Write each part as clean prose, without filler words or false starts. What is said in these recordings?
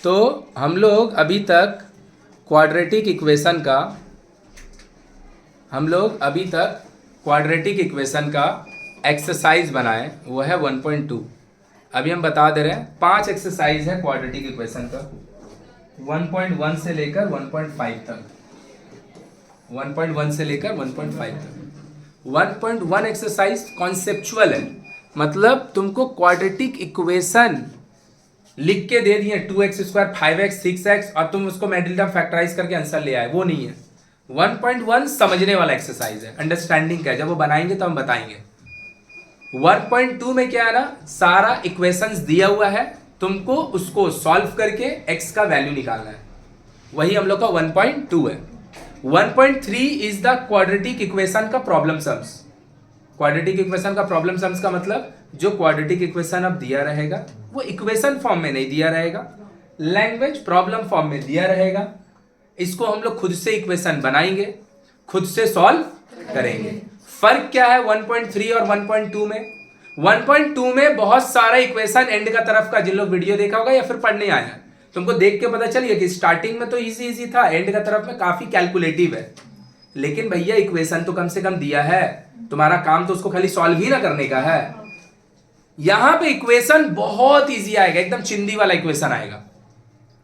तो हम लोग अभी तक क्वाड्रेटिक इक्वेशन का एक्सरसाइज बनाए, वो है 1.2। अभी हम बता दे रहे हैं 5 एक्सरसाइज है क्वाड्रेटिक इक्वेशन का, 1.1 से लेकर 1.5 तक। 1.1 से लेकर 1.5 तक 1.1 एक्सरसाइज कॉन्सेप्चुअल है, मतलब तुमको क्वाड्रेटिक इक्वेशन लिख के दे दिए 2x², 5x, 6x और तुम उसको मैडिल्डम फैक्टराइज करके आंसर ले आए, वो नहीं है। 1.1 समझने वाला एक्सरसाइज है, अंडरस्टैंडिंग का है। जब वो बनाएंगे तो हम बताएंगे। 1.2 में क्या है ना, सारा इक्वेशंस दिया हुआ है, तुमको उसको सॉल्व करके x का वैल्यू निकालना है, वही हम लोग का 1.2 है। 1.3 इज द क्वाड्रेटिक इक्वेशन का प्रॉब्लम सम्स। क्वाड्रेटिक इक्वेशन का प्रॉब्लम सम्स का मतलब जो क्वाड्रेटिक इक्वेशन अब दिया रहेगा वो इक्वेशन फॉर्म में नहीं दिया रहेगा, लैंग्वेज प्रॉब्लम फॉर्म में दिया रहेगा। इसको हम लोग खुद से इक्वेशन बनाएंगे, खुद से सॉल्व करेंगे। फर्क क्या है 1.3 और 1.2 में? 1.2 में बहुत सारा इक्वेशन एंड का तरफ का, जिन लोग वीडियो देखा होगा या फिर पढ़ने आया है, तुमको देख के पता चलिए कि स्टार्टिंग में तो इजी था, एंड का तरफ में काफी कैलकुलेटिव है। लेकिन भैया इक्वेशन तो कम से कम दिया है, तुम्हारा काम तो उसको खाली सॉल्व ही ना करने का है। यहां पे इक्वेशन बहुत इजी आएगा, एकदम चिंदी वाला इक्वेशन आएगा।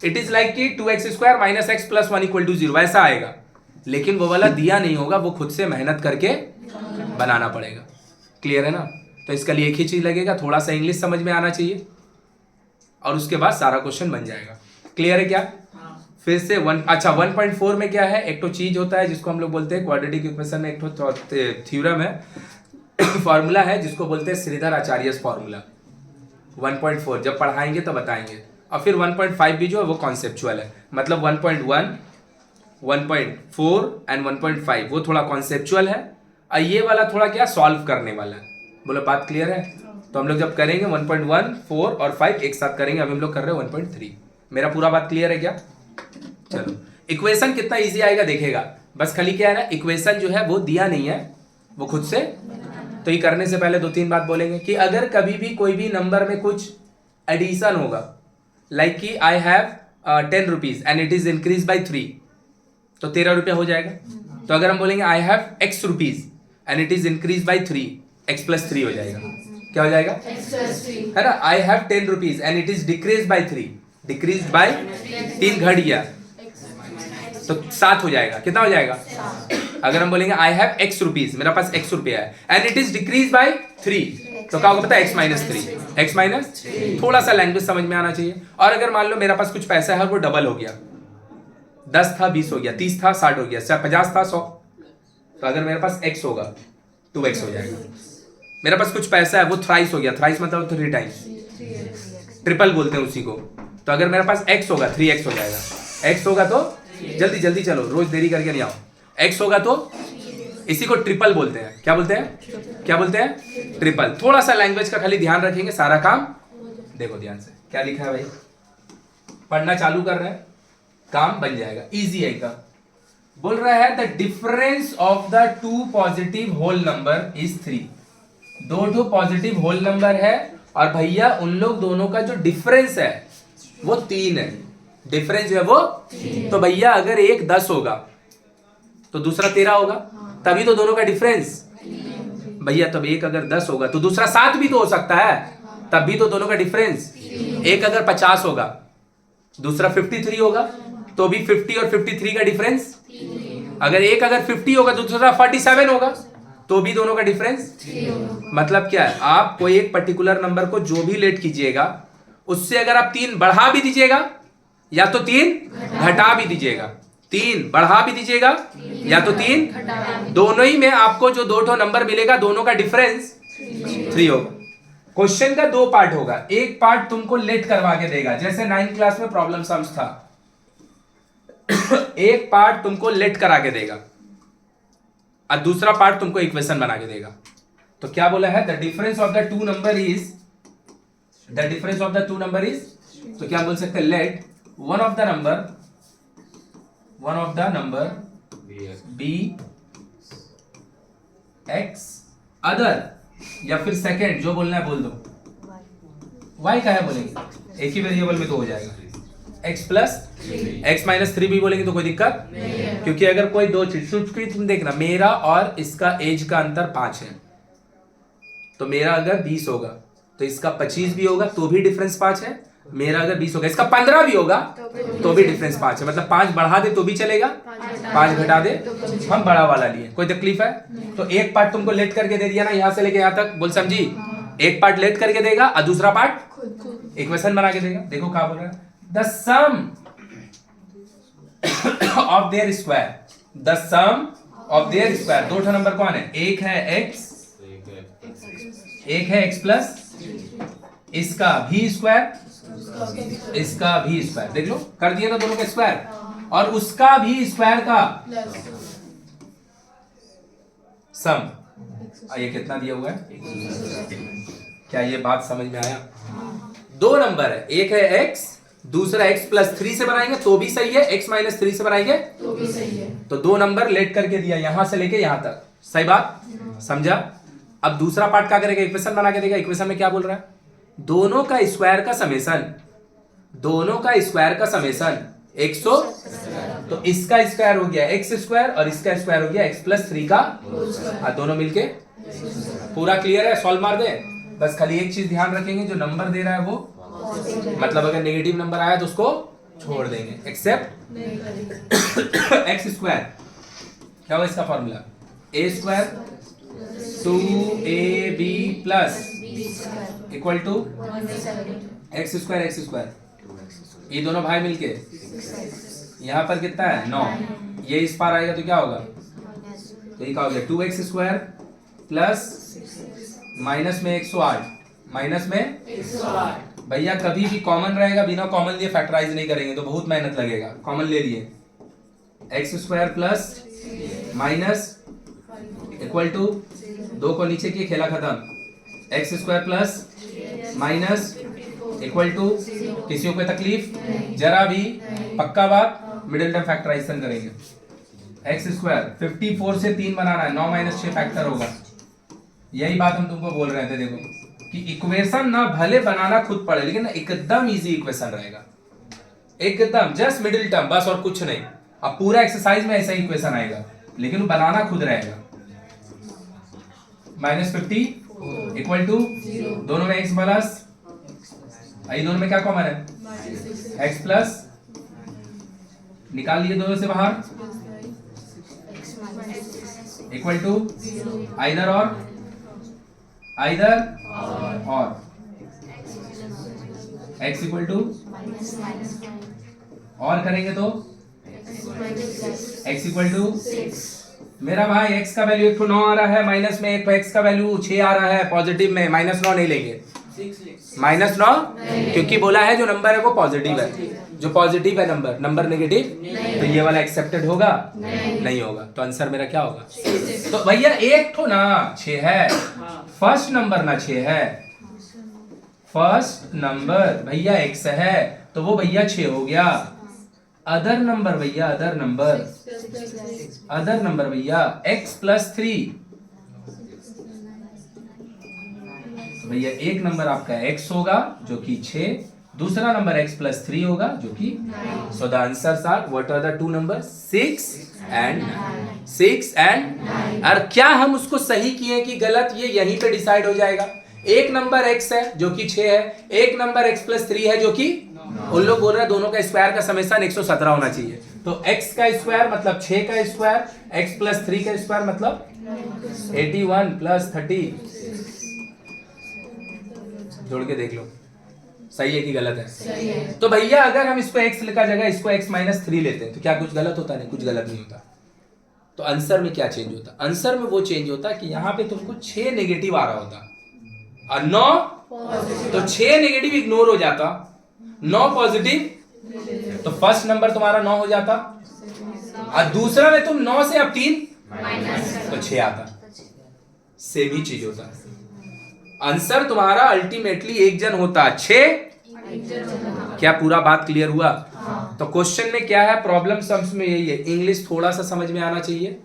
इट इज लाइक कि 2x² - x + 1 = 0 ऐसा आएगा, लेकिन वो वाला दिया नहीं होगा, वो खुद से मेहनत करके बनाना पड़ेगा। क्लियर है ना? तो इसका लिए एक ही चीज लगेगा, थोड़ा सा इंग्लिश समझ में आना चाहिए और उसके बाद सारा क्वेश्चन बन जाएगा। क्लियर है क्या? फिर से 1.4 में क्या है, एक तो चीज होता है जिसको हम लोग बोलते हैं क्वाड्रेटिक इक्वेशन में, एक तो थ्योरम है फॉर्मूला है जिसको बोलते हैं श्रीधर आचार्यस फॉर्मूला। 1.4 जब पढ़ाएंगे तो बताएंगे। और फिर 1.5 भी जो है वो कॉन्सेप्चुअल है, मतलब 1.1, 1.4 एंड 1.5 वो थोड़ा कॉन्सेप्चुअल है, और ये वाला थोड़ा क्या सॉल्व करने वाला है। बोलो बात क्लियर है? तो हम लोग जब करेंगे 1.1, 4 और 5 एक साथ करेंगे। अभी हम लोग कर रहे हैं 1.3। मेरा पूरा बात क्लियर है क्या? चलो, इक्वेशन कितना इजी आएगा देखेगा। बस खाली क्या है ना, इक्वेशन जो है वो दिया नहीं है, वो खुद से। तो ये करने से पहले 2-3 बात बोलेंगे कि अगर कभी भी कोई भी नंबर में कुछ एडिशन होगा, लाइक कि I have 10 rupees and it is increase by 3, तो 13 रुपया हो जाएगा। तो अगर हम बोलेंगे I have x rupees and it is increase by 3, x + 3 हो जाएगा। क्या हो जाएगा? है ना? I have 10 rupees and it is decrease by 3, decrease by 3 घट गया तो 7 हो जाएगा। कितना हो जाएगा? अगर हम बोलेंगे आई हैव x रुपीज, मेरा पास x रुपया है, and it is decrease by 3, तो क्या होगा पता है? x - 3, x - थोड़ा सा लैंग्वेज समझ में आना चाहिए। और अगर मान लो मेरा पास कुछ पैसा है, वो डबल हो गया, 10 था 20 हो गया, 30 था 60 हो गया, 50 था 100, तो अगर मेरे पास x होगा 2x हो जाएगा। मेरे पास कुछ पैसा है, वो थ्राइस हो गया, थ्राइस मतलब 3 टाइम्स, ट्रिपल बोलते हैं उसी को। तो अगर मेरे पास x होगा 3x हो जाएगा। x होगा तो जल्दी जल्दी चलो, रोज देरी करके नहीं आओ। x होगा तो इसी को ट्रिपल बोलते हैं। क्या बोलते हैं? क्या बोलते हैं? ट्रिपल। थोड़ा सा लैंग्वेज का खाली ध्यान रखेंगे, सारा काम देखो ध्यान से। क्या लिखा है भाई? पढ़ना चालू कर रहे हैं, काम बन जाएगा, इजी है एकदम। बोल रहा है the difference of the 2 positive whole number is 3। 2 positive whole number है और भैया उन लोग दोनों का जो डिफरेंस है वो 3 है। डिफरेंस जो है वो 3। तो भैया अगर एक 10 होगा तो दूसरा 13 होगा, तभी तो दोनों का डिफरेंस। भैया तब एक अगर 10 होगा तो दूसरा 7 भी तो हो सकता है, तब भी तो दोनों का डिफरेंस। एक अगर 50 होगा, दूसरा 53 होगा, तो भी 50 और 53 का डिफरेंस। अगर एक अगर 50 होगा तो दूसरा 47 होगा, तो भी दोनों का डिफरेंस। मतलब क्या है, आप कोई एक पर्टिकुलर नंबर को जो भी लेट कीजिएगा, उससे अगर आप 3 बढ़ा भी दीजिएगा या तो 3 घटा भी दीजिएगा, 3 बढ़ा भी दीजिएगा या तो 3, दोनों ही में आपको जो 2 नंबर मिलेगा, दोनों का डिफरेंस 3 होगा। क्वेश्चन का 2 पार्ट होगा, एक पार्ट तुमको लेट करवा के देगा, जैसे 9th क्लास में प्रॉब्लम सम्स था। एक पार्ट तुमको लेट करा के देगा और दूसरा पार्ट तुमको इक्वेशन बना के देगा। तो क्या बोला है? The difference of the 2 number is, the difference of the 2 number is, तो क्या बोल सकते हैं? Let one of the number be x other, या फिर सेकेंड जो बोलना है बोल दो। y का है बोलेंगे, एक ही वेरिएबल में तो हो जाएगा। x प्लस x माइनस 3 भी बोलेंगे तो कोई दिक्कत नहीं, क्योंकि अगर कोई दो चीज तुम देखना, मेरा और इसका एज का अंतर 5 है, तो मेरा अगर 20 होगा तो इसका 25 भी होगा तो भी डिफरेंस 5 है, मेरा अगर 20 होगा इसका 15 भी होगा तो भी डिफरेंस 5 है। मतलब 5 बढ़ा दे तो भी चलेगा, 5 घटा दे हम बड़ा वाला लिए, कोई तकलीफ है? तो एक पार्ट तुमको लेट करके दे दिया ना यहां से लेके यहां तक, बोल समझी? एक पार्ट लेट करके देगा और दूसरा पार्ट इक्वेशन बना के देगा। देखो क्या बोल रहा है, the sum of their square, the sum of their square, दो ठो नंबर कौन है? एक है x, एक है x प्लस इसका भी स्क्वायर, इसका भी स्क्वायर, देख लो कर दिया ना दोनों का स्क्वायर, और उसका भी स्क्वायर का सम। ये कितना दिया हुआ है? क्या ये बात समझ में आया? दो नंबर है, एक है x, दूसरा x प्लस 3 से बनाएंगे तो भी सही है, x माइनस 3 से बनाएंगे तो भी सही है। तो दो नंबर लेट करके दिया यहां से लेके यहां तक, सही बात समझा? अब दूसरा पार्ट क्या करेगा? इक्वेशन बना के देगा। इक्वेशन में क्या बोल रहा है? दोनों का स्क्वायर का समेशन, दोनों का स्क्वायर का समेशन 100, तो इसका स्क्वायर हो गया x स्क्वायर और इसका स्क्वायर हो गया x प्लस 3 का, दोनों मिलके पूरा क्लियर है? सॉल्व मार दे। बस खाली एक चीज ध्यान रखेंगे, जो नंबर दे रहा है वो मतलब अगर नेगेटिव नंबर आया तो उसको छोड़ देंगे, एक्सेप्ट x स्क्वायर। क्या होगा इसका formula? a square 2ab plus equal to X square, ये दोनों भाई मिलके यहाँ पर कितना है? 9। ये इस पार आएगा तो क्या होगा? तो ये क्या हो गया? 2x स्क्वायर प्लस माइनस में 108, माइनस में 108। भैया कभी भी कॉमन रहेगा, बिना कॉमन लिए फैक्टराइज नहीं करेंगे तो बहुत मेहनत लगेगा। कॉमन ले लिए, X square plus minus equal to, दो को नीचे किए खेला खत्म, X square plus minus equal to, किसी को कोई तकलीफ जरा भी? पक्का बात? मिडिल टर्म फैक्टराइजेशन करेंगे। एक्स स्क्वायर 54 से 3 बनाना है, 9 माइनस 6 फैक्टर होगा। यही बात हम तुमको बोल रहे थे, देखो कि इक्वेशन ना भले बनाना खुद पड़े लेकिन ना एकदम इजी इक्वेशन रहेगा, एकदम जस्ट मिडिल टर्म बस और कुछ नहीं। अब पूरा एक्सरसाइज में ऐसा ही इक्वेशन आएगा लेकिन बनाना खुद रहेगा। -50 इक्वल टू, दोनों में x प्लस, दोनों में क्या कॉमन है? x प्लस, निकाल लिए दोनों से बाहर, इक्वल टू आइदर और, x इक्वल टू, और करेंगे तो x इक्वल टू, मेरा भाई x का वैल्यू 1 9 आ रहा है, माइनस में 1 x का वैल्यू 6 आ रहा है, पॉजिटिव में -9 नहीं लेंगे, -9 क्योंकि बोला है जो नंबर है वो पॉजिटिव है, जो पॉजिटिव है नंबर नेगेटिव तो ये वाला एक्सेप्टेड होगा नहीं होगा। तो आंसर मेरा क्या होगा? तो भैया एक तो ना 6 है, फर्स्ट नंबर ना 6 है, फर्स्ट नंबर भैया x है तो वो भैया 6 हो गया। अदर नंबर भैया, अदर नंबर भैया x प्लस 3, भैया एक नंबर आपका x होगा जो कि 6, दूसरा नंबर x प्लस 3 होगा जो कि, so the answers are, what are the two number? 6 and 9। और क्या हम उसको सही किए कि गलत, ये यहीं पे डिसाइड हो जाएगा। एक नंबर x है जो कि 6 है, एक नंबर x प्लस 3 है जो कि, उन लोग बोल रहे हैं दोनों का स्क्वायर का समेशन 117 होना चाहिए। तो x का स्क्वायर मतलब 6 का स्क्वायर, x प्लस 3 का स्क्वायर मतलब 81 प्लस 30, जोड़ के देख लो सही है कि गलत है? सही है। तो भैया अगर हम इसको x का जगह इसको x माइनस 3 लेते हैं तो क्या कुछ गलत होता? नहीं, कुछ गलत नहीं होता। तो आंसर में क्या चेंज होता? आंसर में वो चेंज होता कि यहाँ पे तुमको 6 नेगेटिव आ रहा होता और 9, तो 6 नेगेटिव इग्नोर हो जाता, 9 पॉजिटिव, तो फर्स्ट नंबर तुम्हारा 9 हो जाता, और दूसरा में तुम 9 से अब 3 तो 6 आता, सेम ही चीज होता। आंसर तुम्हारा अल्टीमेटली एक जन होता 6। क्या पूरा बात क्लियर हुआ? तो क्वेश्चन में क्या है, प्रॉब्लम सम्स में यही है, इंग्लिश थोड़ा सा समझ में आना चाहिए।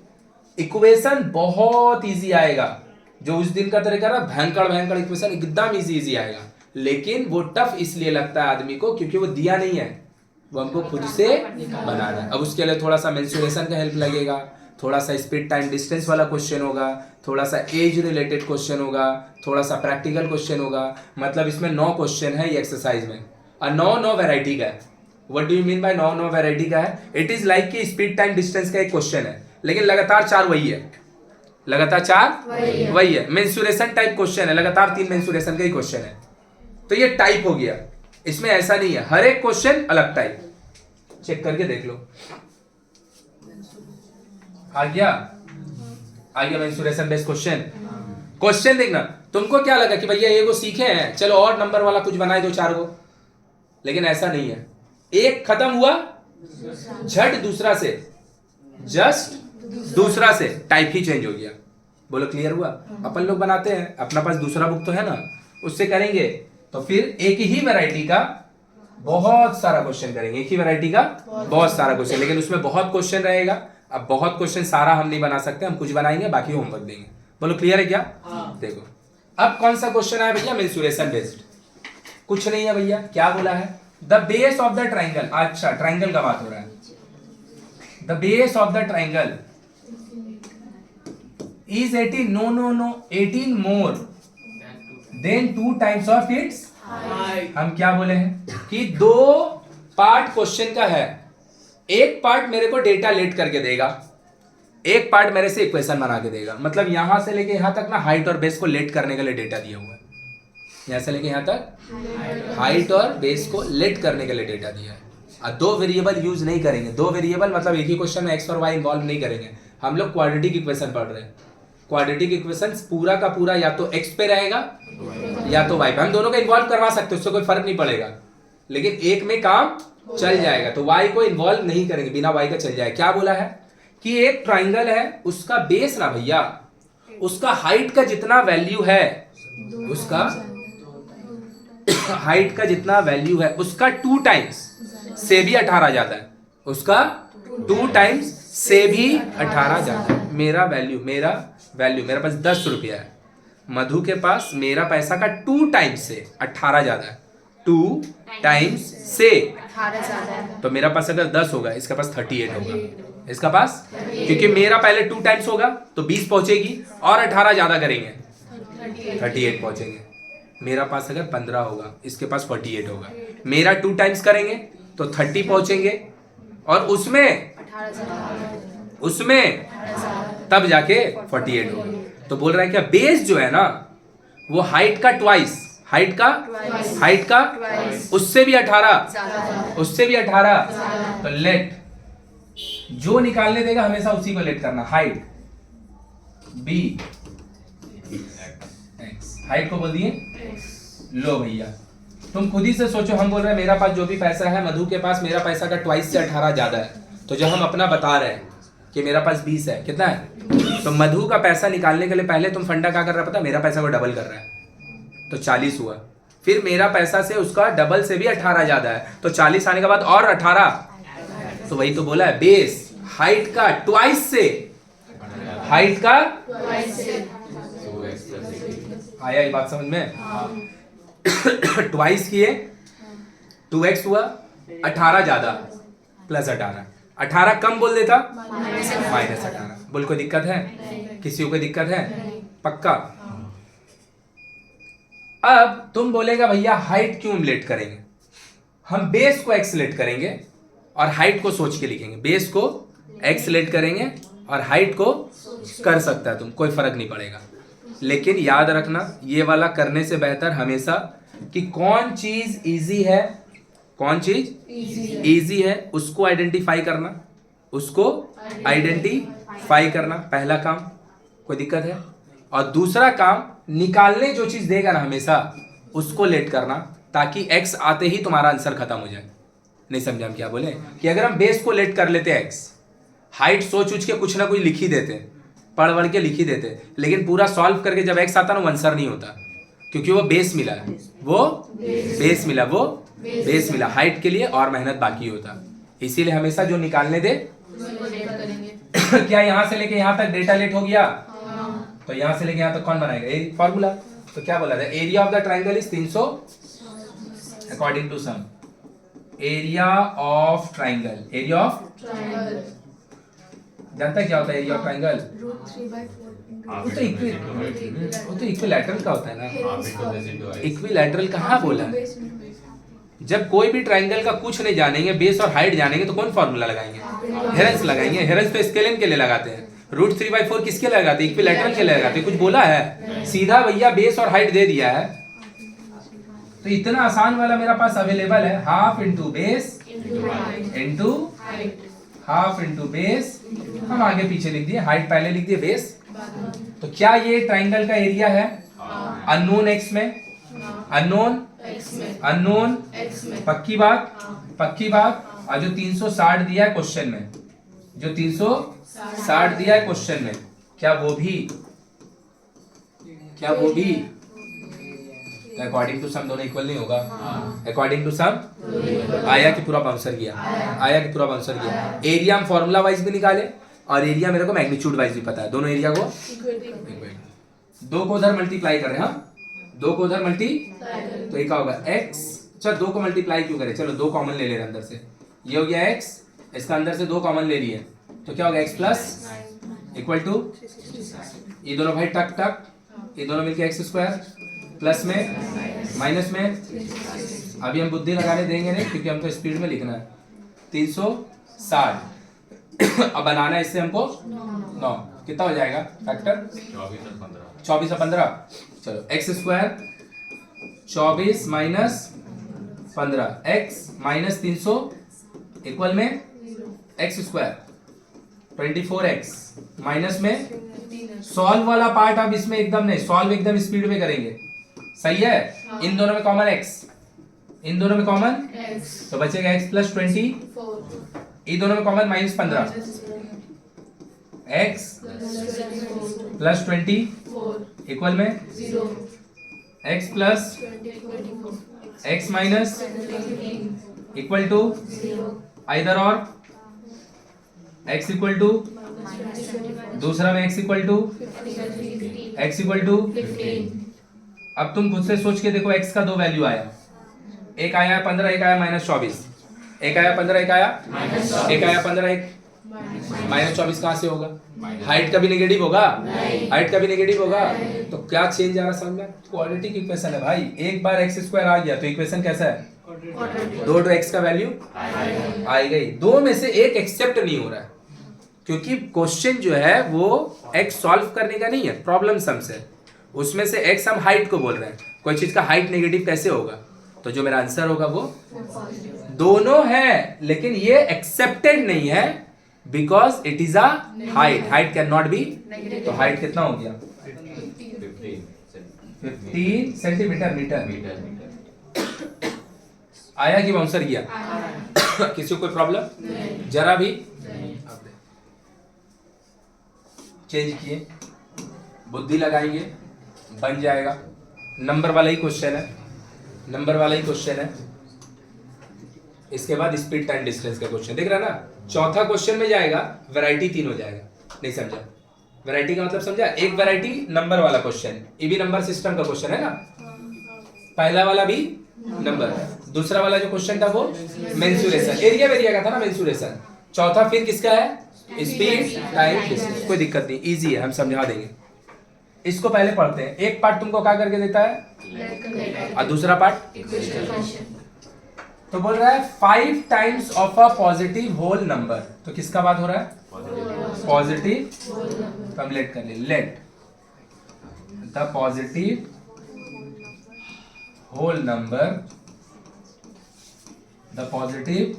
इक्वेशन बहुत इजी आएगा, जो उस दिन का तरीका ना भयंकर इक्वेशन एकदम इजी आएगा, लेकिन वो टफ इसलिए लगता है आदमी को क्योंकि वो दिया नहीं है। वो हमको खुद से बनाना है। अब उसके लिए थोड़ा सा मेंसुरेशन का हेल्प लगेगा, थोड़ा सा स्पीड टाइम डिस्टेंस वाला क्वेश्चन होगा, थोड़ा सा एज रिलेटेड क्वेश्चन होगा, थोड़ा सा प्रैक्टिकल क्वेश्चन होगा। मतलब इसमें 9 क्वेश्चन है ये एक्सरसाइज में, और 9 वैरायटी का है। What do you mean by 9 variety का है? इट इज लाइक कि स्पीड टाइम डिस्टेंस का एक क्वेश्चन है, लेकिन लगातार 4 वही है, लगातार 4 वही है। मेंसुरेशन टाइप क्वेश्चन है, लगातार 3 मेंसुरेशन का ही क्वेश्चन है। तो ये टाइप हो गया, इसमें ऐसा नहीं है, हर एक क्वेश्चन अलग टाइप। चेक करके देख लो, आ गया मेंसुरेशन बेस्ड क्वेश्चन। क्वेश्चन देखना, तुमको क्या लगा कि भैया ये को सीखे हैं, चलो और नंबर वाला कुछ बनाए दो 4 को, लेकिन ऐसा नहीं है। एक खत्म हुआ, झट दूसरा से, जस्ट दूसरा से टाइप ही चेंज हो गया। बोलो क्लियर हुआ? अपन लोग बनाते हैं, अपना पास दूसरा बुक तो है ना, उससे करेंगे तो फिर एक ही वैरायटी का बहुत सारा क्वेश्चन करेंगे, एक ही वैरायटी का बहुत सारा क्वेश्चन, लेकिन उसमें बहुत क्वेश्चन रहेगा। अब बहुत क्वेश्चन सारा हम नहीं बना सकते, हम कुछ बनाएंगे, बाकी होमवर्क देंगे। बोलो क्लियर है क्या? देखो अब कौन सा क्वेश्चन है भैया? Mensuration based. कुछ नहीं है भैया, क्या बोला है? The base of the triangle. अच्छा, ट्राइंगल का बात हो रहा है। The base of the triangle is 18 no 18 more than 2 times of its height। हम क्या बोले हैं कि 2 पार्ट क्वेश्चन का है, एक पार्ट मेरे को डेटा लेट करके देगा, एक पार्ट मेरे से इक्वेशन बना के देगा। मतलब यहां से लेके यहां तक ना हाइट और बेस को लेट करने के लिए डेटा दिया हुआ है, यहां से लेके यहां तक हाइट और बेस को लेट करने के लिए डेटा दिया है। और 2 वेरिएबल यूज नहीं करेंगे। 2 वेरिएबल मतलब एक ही क्वेश्चन में एक्स और वाई इन्वॉल्व नहीं करेंगे। हम लोग क्वाड्रेटिक इक्वेशन पढ़ रहे हैं, क्वाड्रेटिक इक्वेशन पूरा का पूरा या तो एक्स पे रहेगा या तो वाई पे। हम दोनों का इन्वॉल्व करवा सकते हैं, उससे कोई फर्क नहीं पड़ेगा, लेकिन एक में काम चल जाएगा। तो वाई को इन्वॉल्व नहीं करेंगे, बिना वाई का चल जाएगा। क्या बोला है कि एक ट्राइंगल है, उसका बेस ना भैया, उसका हाइट का जितना वैल्यू है, उसका हाइट का जितना वैल्यू है उसका 2 टाइम्स से भी 18 ज्यादा है, उसका 2 टाइम्स से भी 18 ज्यादा है। मेरा वैल्यू मेरा पास 10 रुपया है, मधु के पास मेरा पैसा का 2 टाइम्स से 18 ज्यादा है, 2 टाइम्स से 18 ज्यादा है। तो मेरा पास अगर 10 होगा, इसके पास 38 होगा, इसका पास, क्योंकि मेरा पहले 2 टाइम्स होगा तो 20 पहुंचेगी, और 18 ज्यादा करेंगे 38 पहुंचेंगे। मेरा पास अगर 15 होगा, इसके पास 48 होगा, मेरा 2 टाइम्स करेंगे तो 30 पहुंचेंगे, और उसमें तब जाके 48 होगा। तो बोल रहा है क्या, बेस जो है ना वो हाइट का ट्वाइस, हाइट का उससे भी 18, तो लेट जो निकालने देगा हमेशा उसी को लेट करना। हाइट बी एक्स, हाइट को बोल दिए। लो भैया तुम खुद ही से सोचो, हम बोल रहे हैं मेरा पास जो भी पैसा है, मधु के पास मेरा पैसा का ट्वाइस से 18 ज्यादा है। तो जब हम अपना बता रहे हैं कि मेरा पास 20 है, कितना है, तो मधु का पैसा निकालने के लिए पहले तुम फंडा क्या कर रहा है पता? मेरा पैसा को डबल कर रहा है, तो 40 हुआ। फिर मेरा पैसा से उसका डबल से भी 18 ज्यादा है, तो 40 आने के बाद और 18, तो वही तो बोला है, बेस हाइट का ट्वाइस से, हाइट का आया ये बात समझ में? ट्वाइस किए 2x हुआ, 18 ज्यादा प्लस 18 कम बोल देता माइनस 18। बोल कोई दिक्कत है? किसी को कोई दिक्कत है? पक्का? अब तुम बोलेगा भैया हाइट क्यों लेट करेंगे? हम बेस को x लेट करेंगे और हाइट को सोच के लिखेंगे। बेस को x लेट करेंगे और हाइट को कर सकता है तुम, कोई फर्क नहीं पड़ेगा। लेकिन याद रखना, ये वाला करने से बेहतर हमेशा कि कौन चीज इजी है, कौन चीज इजी है उसको आइडेंटिफाई करना, उसको आइडेंटिफाई करना पहला काम, कोई दिक्कत है? और दूसरा काम, निकालने जो चीज देगा ना हमेशा उसको लेट करना, ताकि x आते ही तुम्हारा आंसर खत्म हो जाए। नहीं समझा हम क्या बोले? कि अगर हम बेस को लेट कर लेते x, हाइट सोच के कुछ ना कुछ लिख ही देते, पढ़ के लिख ही देते, लेकिन पूरा सॉल्व करके जब x आता ना वो आंसर नहीं होता, क्योंकि वो बेस मिला है, वो बेस मिला हाइट के लिए, और मेहनत बाकी होता। इसीलिए हमेशा जो निकालने दे क्या यहां से लेके यहां तक डेटा लेट हो गया, तो यहां से लेके यहां तक कौन बनाएगा? फॉर्मूला। तो क्या बोला था? Area of the triangle is 300 according to sum, area of triangle, area of triangle जानता है क्या होता है एरिया ऑफ ट्राइंगल? √3/4 वो तो इक्विलैटरल का होता है ना। इक्विलैटरल कहाँ बोला? जब कोई भी ट्राइंगल का कुछ नहीं जानेंगे, बेस और हाइट जानेंगे, तो कौन फॉर्मूला लगाएंगे? हेरेंस लगाएंगे। हेरेंस तो स्केलिन के लिए लगाते हैं। √3/4 किसके लिए लगाते हैं? इक्विलैटरल के लिए लगाते हैं। कुछ बोला है? सीधा भैया बेस और हाइट दे दिया है। तो इतना आसान वाला मेरा पास अवेलेबल है, half into base into half into base. हम आगे पीछे लिख दिए, हाइट पहले लिख दिए, बेस। तो क्या ये ट्राइंगल का एरिया है? अननोन एक्स में, अननोन अननोन, पक्की बात, पक्की बात। और जो 360 दिया है क्वेश्चन में, जो 360 दिया है क्वेश्चन में, क्या वो भी अकॉर्डिंग टू सम दोनों इक्वल नहीं होगा? अकॉर्डिंग टू सम आया कि पूरा बाउंसर गया? आया कि पूरा बाउंसर गया? एरिया हम फॉर्मूला वाइज भी निकाले और एरिया मेरे को मैग्नीट्यूड वाइज भी पता है। दोनों एरिया को दो को उधर मल्टीप्लाई कर रहे हैं, हम दो को उधर मल्टी, तो ये क्या होगा? x। अच्छा, दो को मल्टीप्लाई क्यों करें? चलो दो कॉमन ले ले रहे अंदर से, ये हो गया x, इसका अंदर से दो कॉमन ले लिए, तो क्या होगा? x प्लस इक्वल टू, ये दोनों भाई टक टक, ये दोनों मिलके x² प्लस में माइनस में। अभी हम बुद्धि लगाने देंगे नहीं, क्योंकि हमको स्पीड में लिखना है। 360 अब बनाना है इससे हमको 9, कितना हो जाएगा फैक्टर? 24 और 15। चलो x² 24 minus 15, x minus 300 equal में x² 24x माइनस में। सॉल्व वाला पार्ट अब इसमें एकदम नहीं, सॉल्व एकदम स्पीड में करेंगे, सही है? इन दोनों में कॉमन x, इन दोनों में कॉमन तो बचेगा x प्लस 20, इन दोनों में common minus 15, x plus 20 equal में x plus x minus equal to either और x इक्वल टू, दूसरा में x equal to, x equal to. अब तुम खुद से सोच के देखो, x का दो वैल्यू आया, एक आया 15, एक आया -24, एक आया 15, एक आया एक आया 15, एक -24 कहाँ से होगा? हाइट का भी नेगेटिव होगा, हाइट का भी नेगेटिव होगा, तो क्या चेंज आ रहा समझ में? क्वाड्रेटिक इक्वेशन है भाई। एक बार x² आ गया तो इक्वेशन कैसा है? दो x का वैल्यू आई गई। दो में से एक एक्सेप्ट नहीं हो रहा है, क्योंकि क्वेश्चन जो है वो x सॉल्व करने का नहीं है, प्रॉब्लम सम्स है। उसमें से x हम हाइट को बोल रहे हैं, कोई चीज का हाइट नेगेटिव कैसे होगा? तो जो मेरा आंसर होगा वो दोनों है, लेकिन ये एक्सेप्टेड नहीं है, because it is a height, height can not be. तो हाइट कितना हो गया? 15 सेंटीमीटर, मीटर। आया कि बाउंसर गया? किसी को कोई प्रॉब्लम? जरा भी चेंज किए, बुद्धि लगाएंगे, बन जाएगा। नंबर वाला ही क्वेश्चन है, नंबर वाला ही क्वेश्चन है। इसके बाद स्पीड टाइम डिस्टेंस का क्वेश्चन दिख रहा है ना? चौथा क्वेश्चन में जाएगा, वैरायटी 3 हो जाएगा। नहीं समझा? वैरायटी का मतलब समझा? एक वैरायटी नंबर वाला क्वेश्चन, ये भी नंबर सिस्टम का क्वेश्चन है ना? पहला वाला भी नंबर, दूसरा वाला जो क्वेश्चन था वो मेंसुरेशन, एरिया वेरिया का था ना, मेंसुरेशन। चौथा फिर किसका है? Speed time distance. कोई दिक्कत नहीं, इजी है, हम समझा देंगे। इसको पहले पढ़ते हैं। एक पार्ट तुमको क्या करके देता है और दूसरा पार्ट तो बोल रहा है 5 times of a positive whole number. तो किसका बात हो रहा है? पॉजिटिव। तो हम लेट कर ले, let the positive whole number, the positive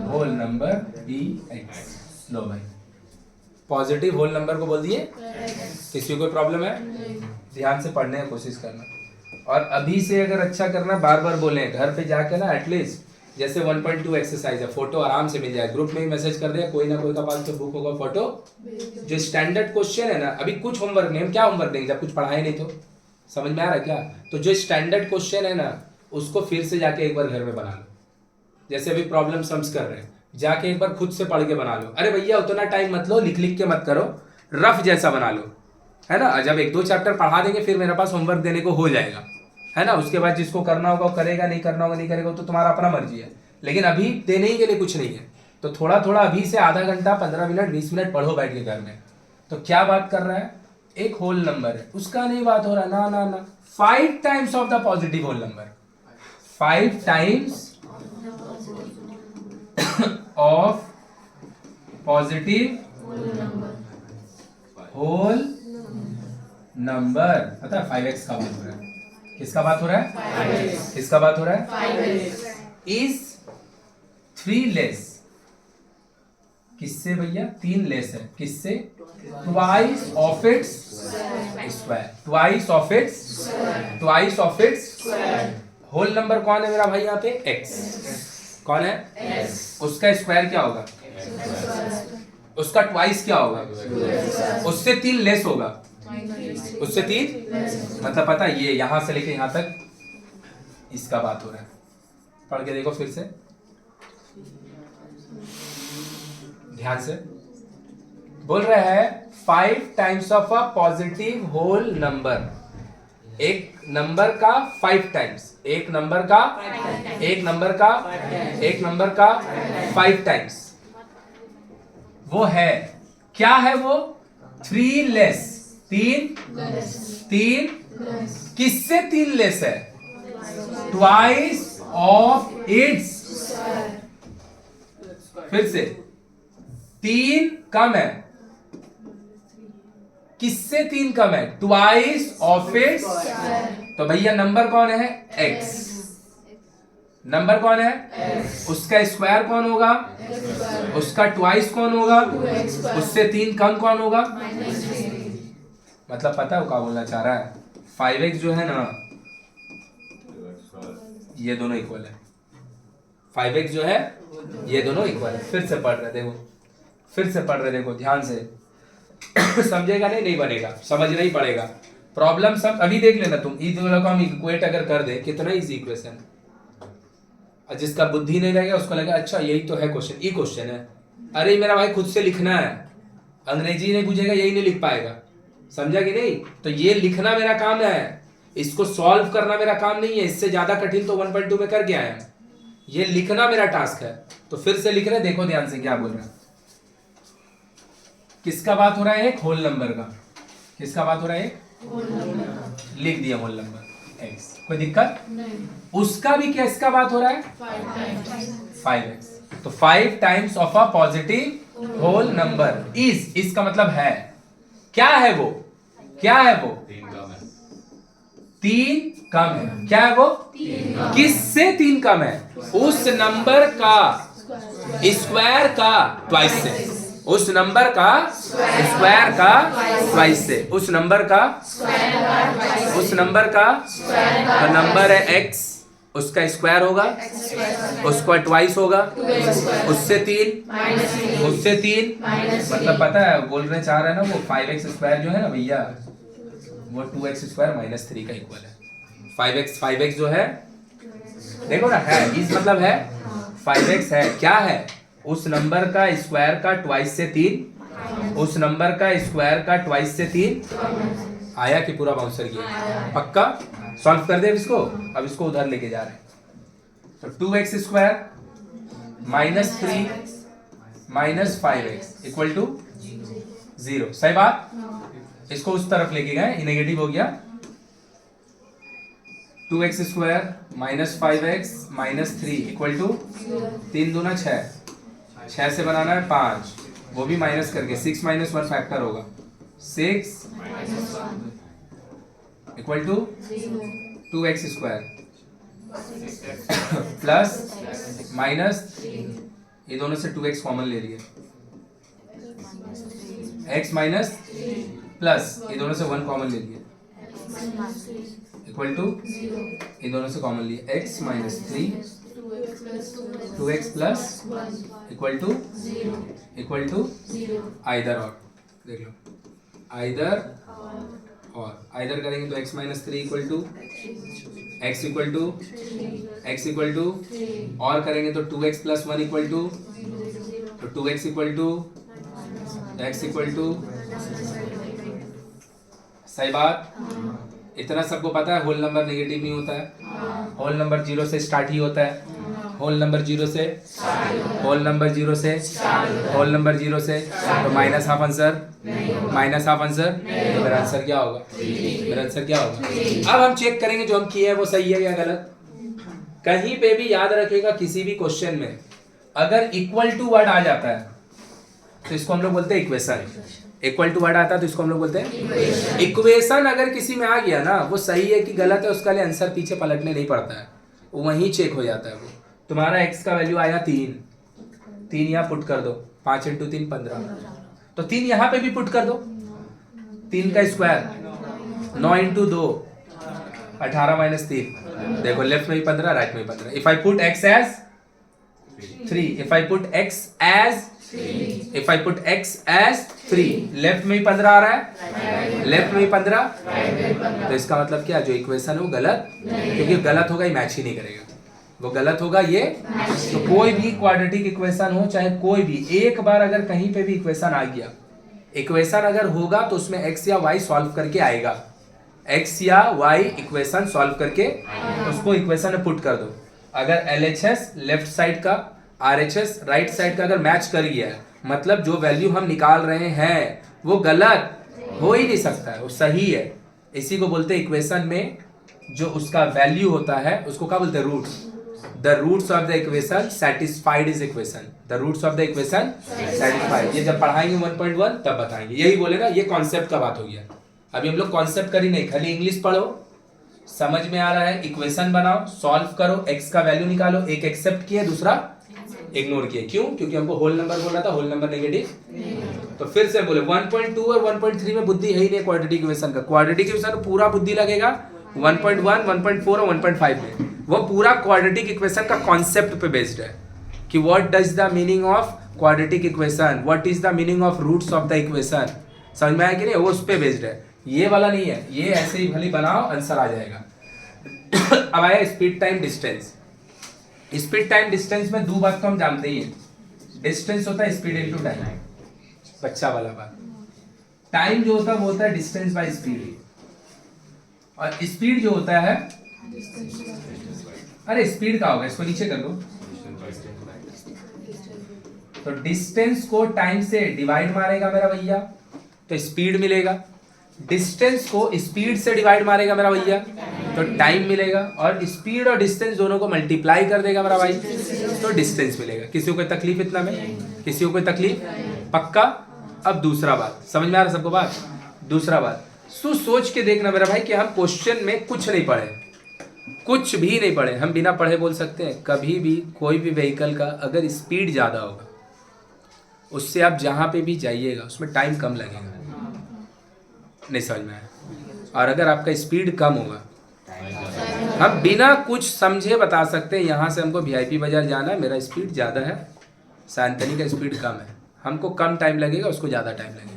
whole number be x. लो भाई, पॉजिटिव होल नंबर को बोल दिए। किसी को कोई प्रॉब्लम है? ध्यान से पढ़ने की कोशिश करना, और अभी से अगर अच्छा करना, बार बार बोले घर पे जाके ना, एटलीस्ट जैसे 1.2 एक्सरसाइज है, फोटो आराम से मिल जाए, ग्रुप में ही मैसेज कर दे, कोई ना कोई का पास तो बुक होगा, फोटो। जो स्टैंडर्ड क्वेश्चन है ना, अभी कुछ होमवर्क नहीं, हम क्या होमवर्क देंगे जब कुछ पढ़ाए नहीं? तो समझ में आ रहा है क्या? तो जो स्टैंडर्ड क्वेश्चन है ना, उसको फिर से जाके एक बार घर में बना लो। जैसे अभी प्रॉब्लम सम्स कर रहे हैं, जाके एक बार खुद से पढ़ के बना लो। अरे भैया उतना टाइम मत लो, लिख लिख के मत करो, रफ जैसा बना लो, है ना? जब 1-2 चैप्टर पढ़ा देंगे, फिर मेरे पास होमवर्क देने को हो जाएगा, है ना? उसके बाद जिसको करना होगा वो करेगा, नहीं करना होगा नहीं करेगा, तो तुम्हारा अपना मर्जी है। लेकिन अभी देने ही के लिए कुछ नहीं है, तो थोड़ा थोड़ा अभी से आधा घंटा 15 मिनट 20 मिनट पढ़ो बैठ के घर में। तो क्या बात कर रहा है, एक होल नंबर है उसका नहीं बात हो रहा, ना ना ना, 5 times of the positive whole number, 5 times of positive whole number. पता है 5x का बात हो रहा है, किसका बात हो रहा है, किसका बात हो रहा है, इज 3 लेस, किससे भैया, 3 लेस है, किससे, twice of its square, twice of its, twice of its whole number कौन है मेरा भाई यहाँ पे, x, कौन है, उसका स्क्वायर क्या होगा, उसका ट्वाइस क्या होगा, उससे 3 लेस होगा, उससे 3, मतलब पता है ये यहां से लेके यहां तक इसका बात हो रहा है। पढ़ के देखो फिर से ध्यान से, बोल रहा है 5 times of a positive whole number, एक नंबर का 5 टाइम्स, एक नंबर का, एक नंबर का, एक नंबर का 5 टाइम्स, वो है, क्या है वो, 3 लेस, 3 किससे 3 लेस है, ट्वाइस ऑफ इट्स, फिर से 3 कम है, किससे 3 कम है, ट्वाइस ऑफ इट्स, तो भैया नंबर कौन है, x, नंबर कौन है, उसका स्क्वायर कौन होगा, उसका ट्वाइस कौन होगा, उससे 3 कम कौन होगा, मतलब पता है वो क्या बोलना चाह रहा है, 5x जो है ना ये दोनों इक्वल है, 5x जो है ये दोनों इक्वल है। फिर से पढ़ रहे देखो, फिर से पढ़ रहे देखो ध्यान से समझेगा नहीं बनेगा, समझना ही पड़ेगा। प्रॉब्लम सब अभी देख लेना तुम, ई दोनों को हम इक्वेट अगर कर दे, कितना इजी इक्वेशन, और जिसका बुद्धि नहीं रहेगा उसको लगेगा अच्छा यही तो है क्वेश्चन, ये क्वेश्चन है, अरे मेरा भाई खुद से लिखना है, अंग्रेजी नहीं बुझेगा यही नहीं लिख पाएगा, समझा कि नहीं, तो ये लिखना मेरा काम है, इसको सॉल्व करना मेरा काम नहीं है, इससे ज्यादा कठिन तो 1.2 में कर गया है, ये लिखना मेरा टास्क है। तो फिर से लिख रहे, देखो ध्यान से क्या बोल रहा है, किसका बात हो रहा है, एक होल नंबर का, किसका बात हो रहा है, लिख दिया होल नंबर x, कोई दिक्कत नहीं, उसका भी किसका बात हो रहा है, 5x, तो 5 times of a positive whole number is, इसका मतलब है, क्या है वो, क्या है वो, 3 कम है, क्या है वो, किससे 3 कम है, उस नंबर का स्क्वायर का ट्वाइस से, उस नंबर का स्क्वायर का ट्वाइस से, उस नंबर का, उस नंबर का, तो नंबर है x, उसका स्क्वायर होगा, उसका ट्वाइस होगा, उससे 3, उससे 3, मतलब पता है बोलने चाह रहे हैं ना वो 5x स्क्वायर जो है ना भैया वो 2x स्क्वायर माइनस 3 का इक्वल है। 5x जो है देखो ना है, इस मतलब है 5x है, क्या है, उस नंबर का स्क्वायर का ट्वाइस से 3, उस नंबर का स्क्वायर का ट्वाइस से 3 आया कि पूरा बाउंसर किया, पक्का सॉल्व कर दे इसको, अब इसको उधर लेके जा रहे हैं, तो 2x square minus 3 minus 5x equal to 0, सही बात, इसको उस तरफ लेके गए, नेगेटिव हो गया, 2x square minus 5x minus 3 equal to 3 दूना 6 से बनाना है 5, वो भी माइनस करके 6 माइनस 1 फैक्टर होगा, 6 equal to 2x square plus minus, ये दोनों से 2x कॉमन ले लिए, x माइनस प्लस ये दोनों से 1 कॉमन ले लिए, इक्वल टू ये दोनों से कॉमन लिए, x minus 3 2x plus equal to either और, देख लो आइदर और, आइदर करेंगे तो x minus 3 equal to x equal to और करेंगे तो 2x प्लस 1 इक्वल टू, तो 2x equal to x equal to, सही बात, इतना सबको पता है होल नंबर नेगेटिव नहीं होता है, होल नंबर 0 से स्टार्ट ही होता है, होल नंबर 0 से, होल नंबर 0 से, होल नंबर 0 से, तो minus half answer, minus half answer, तो मेरा आंसर क्या होगा? मेरा आंसर क्या होगा? अब हम चेक करेंगे जो हम किए हैं वो सही है या गलत। कहीं पे भी याद रखिएगा, किसी भी क्वेश्चन में अगर इक्वल टू वर्ड आ जाता है तो इसको हम लोग बोलते हैं इक्वेशन। इक्वल टू वर्ड आता है तो इसको हम लोग बोलते हैं इक्वेशन। अगर किसी में आ गया ना, वो सही है कि गलत है, उसका लिए आंसर पीछे पलटने नहीं पड़ता है, वहीं चेक हो जाता है। वो तुम्हारा x का वैल्यू आया 3 यहाँ पुट कर दो, 5 इंटू 3 15, तो 3 यहाँ पे भी पुट कर दो, 3 का स्क्वायर 9 इंटू 2 18 माइनस 3, देखो लेफ्ट में भी 15 राइट में भी 15। If I put x as 3, if I put x as, if I put x as 3, left में भी 15 आ रहा है, लेफ्ट में भी 15, तो इसका मतलब क्या? जो इक्वेशन है वो गलत, क्योंकि गलत होगा ये मैच ही नहीं करेगा, वो गलत होगा ये। तो कोई भी क्वाड्रेटिक इक्वेशन हो, चाहे कोई भी, एक बार अगर कहीं पे भी इक्वेशन आ गया, इक्वेशन अगर होगा तो उसमें x या y सॉल्व करके आएगा, x या y इक्वेशन सॉल्व करके उसको इक्वेशन में पुट कर दो। अगर LHS लेफ्ट साइड का, RHS राइट साइड का अगर मैच कर गया है, मतलब जो वैल्यू हम निकाल रहे हैं वो गलत हो ही नहीं सकता है, वो सही है। इसी को बोलते हैं इक्वेशन में जो उसका वैल्यू होता है उसको क्या बोलते हैं? Roots. The roots of the equation satisfied is equation, the roots of the equation satisfied. ये जब पढ़ाएंगे 1.1 तब बताएंगे, यही बोलेगा। ये कॉन्सेप्ट का बात हो गया। अभी हम लोग कॉन्सेप्ट कर ही नहीं, खाली इंग्लिश पढ़ो, समझ में आ रहा है, इक्वेशन बनाओ, सॉल्व करो, x का वैल्यू निकालो। एक एक्सेप्ट किया, दूसरा इग्नोर किया। क्यों? क्योंकि हमको होल नंबर बोला था, होल नंबर नेगेटिव। तो फिर से बोले 1.2 और 1.3 में बुद्धि है ही नहीं क्वाड्रेटिक इक्वेशन का। क्वाड्रेटिक इक्वेशन में पूरा बुद्धि लगेगा 1.1, 1.4 और 1.5 में। वो पूरा क्वाड्रेटिक इक्वेशन का कॉन्सेप्ट पे बेस्ड है कि what does the meaning of quadratic equation, what is the meaning of roots of the equation. समझ में आया कि नहीं? वो उस पे बेस्ड है, ये वाला नहीं है। ये ऐसे ही भली बनाओ, आंसर आ जाएगा। अब आया speed time distance. Speed time distance में दो बात तो हम जानते ही हैं। डिस्टेंस होता है स्पीड इनटू टाइम, बच्चा वाला बात। टाइम जो होता है वो होता है डिस्टेंस बाय स्पीड, और स्पीड जो होता है, अरे स्पीड का होगा, इसको नीचे कर दो। तो डिस्टेंस को टाइम से डिवाइड मारेगा मेरा भैया तो स्पीड मिलेगा, डिस्टेंस को स्पीड से डिवाइड मारेगा मेरा भैया तो टाइम मिलेगा, और स्पीड और डिस्टेंस दोनों को मल्टीप्लाई कर देगा मेरा भाई तो डिस्टेंस मिलेगा। किसी को कोई तकलीफ इतना में? किसी को कोई तकलीफ? पक्का? अब दूसरा बात समझ में आ रहा सबको? बात दूसरा बात सोच के देखना मेरा भाई कि हम क्वेश्चन में कुछ नहीं पढ़े, कुछ भी नहीं पढ़े, हम बिना पढ़े बोल सकते हैं कभी भी कोई भी व्हीकल का अगर स्पीड ज़्यादा होगा उससे आप जहाँ पे भी जाइएगा उसमें टाइम कम लगेगा। नहीं समझ में आया? और अगर आपका स्पीड कम होगा, हम बिना कुछ समझे बता सकते हैं यहाँ से हमको VIP बाजार जाना है, मेरा स्पीड ज़्यादा है, शांतनी का स्पीड कम है, हमको कम टाइम लगेगा, उसको ज़्यादा टाइम लगेगा।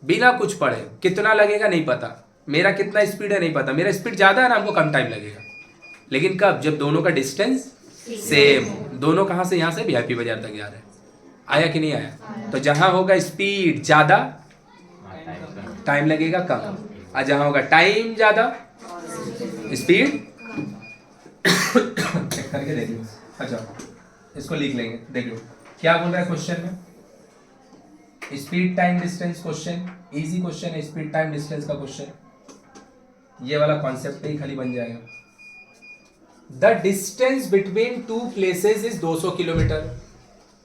बिना कुछ पढ़े कितना लगेगा नहीं पता, मेरा कितना स्पीड है नहीं पता, मेरा स्पीड ज़्यादा है ना, हमको कम टाइम लगेगा। लेकिन कब? जब दोनों का डिस्टेंस सेम, दोनों कहाँ से? यहाँ से VIP बाजार तक जा रहे हैं। आया कि नहीं आया? तो जहाँ होगा स्पीड ज़्यादा टाइम लगेगा कम, और जहाँ होगा टाइम ज़्यादा स्पीड चेक करके देख लो। अच्छा इसको लिख लेंगे, देख लो क्या बोल रहा है क्वेश्चन में। Speed time distance question, easy question है, स्पीड टाइम डिस्टेंस का क्वेश्चन। ये वाला कॉन्सेप्ट ही खाली बन जाएगा। The distance between two places is 200 kilometre.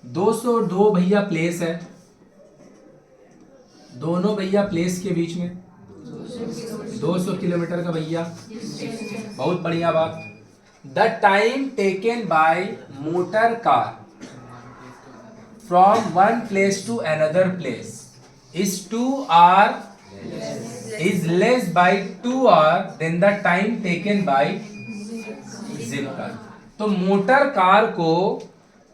202 भैया प्लेस है, दोनों भैया प्लेस के बीच में 200 किलोमीटर का भैया, बहुत बढ़िया बात। The time taken by motor car from one place to another place is 2 hours is less by 2 hours than the time taken by zip car। तो मोटर कार को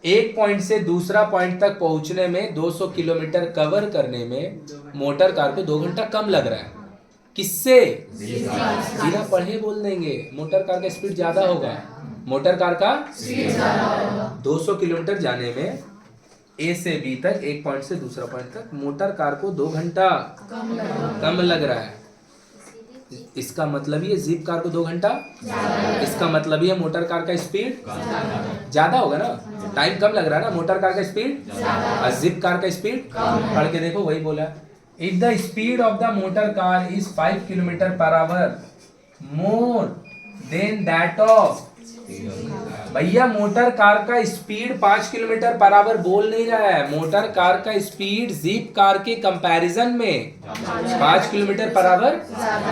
एक पॉइंट से दूसरा पॉइंट तक पहुंचने में 200 किलोमीटर कवर करने में मोटर कार को 2 घंटा कम लग रहा है। किससे? बिना पढ़े बोल देंगे मोटर कार का स्पीड ज्यादा होगा, मोटर कार का 200 किलोमीटर जाने में A से B तक, एक पॉइंट से दूसरा पॉइंट तक मोटर कार को 2 घंटा कम लग रहा है। इसका मतलब ये जिप कार को 2 घंटा, इसका मतलब ये मोटर कार का स्पीड ज्यादा होगा ना, टाइम कम लग रहा है ना, मोटर कार का स्पीड और जिप कार का स्पीड पढ़ के देखो, वही बोला। If the speed of the motor car is 5 kilometre per hour more than that of, भैया मोटर कार का स्पीड 5 किलोमीटर पर आवर बोल नहीं रहा है, मोटर कार का स्पीड जीप कार के कंपैरिजन में 5 किलोमीटर पर आवर,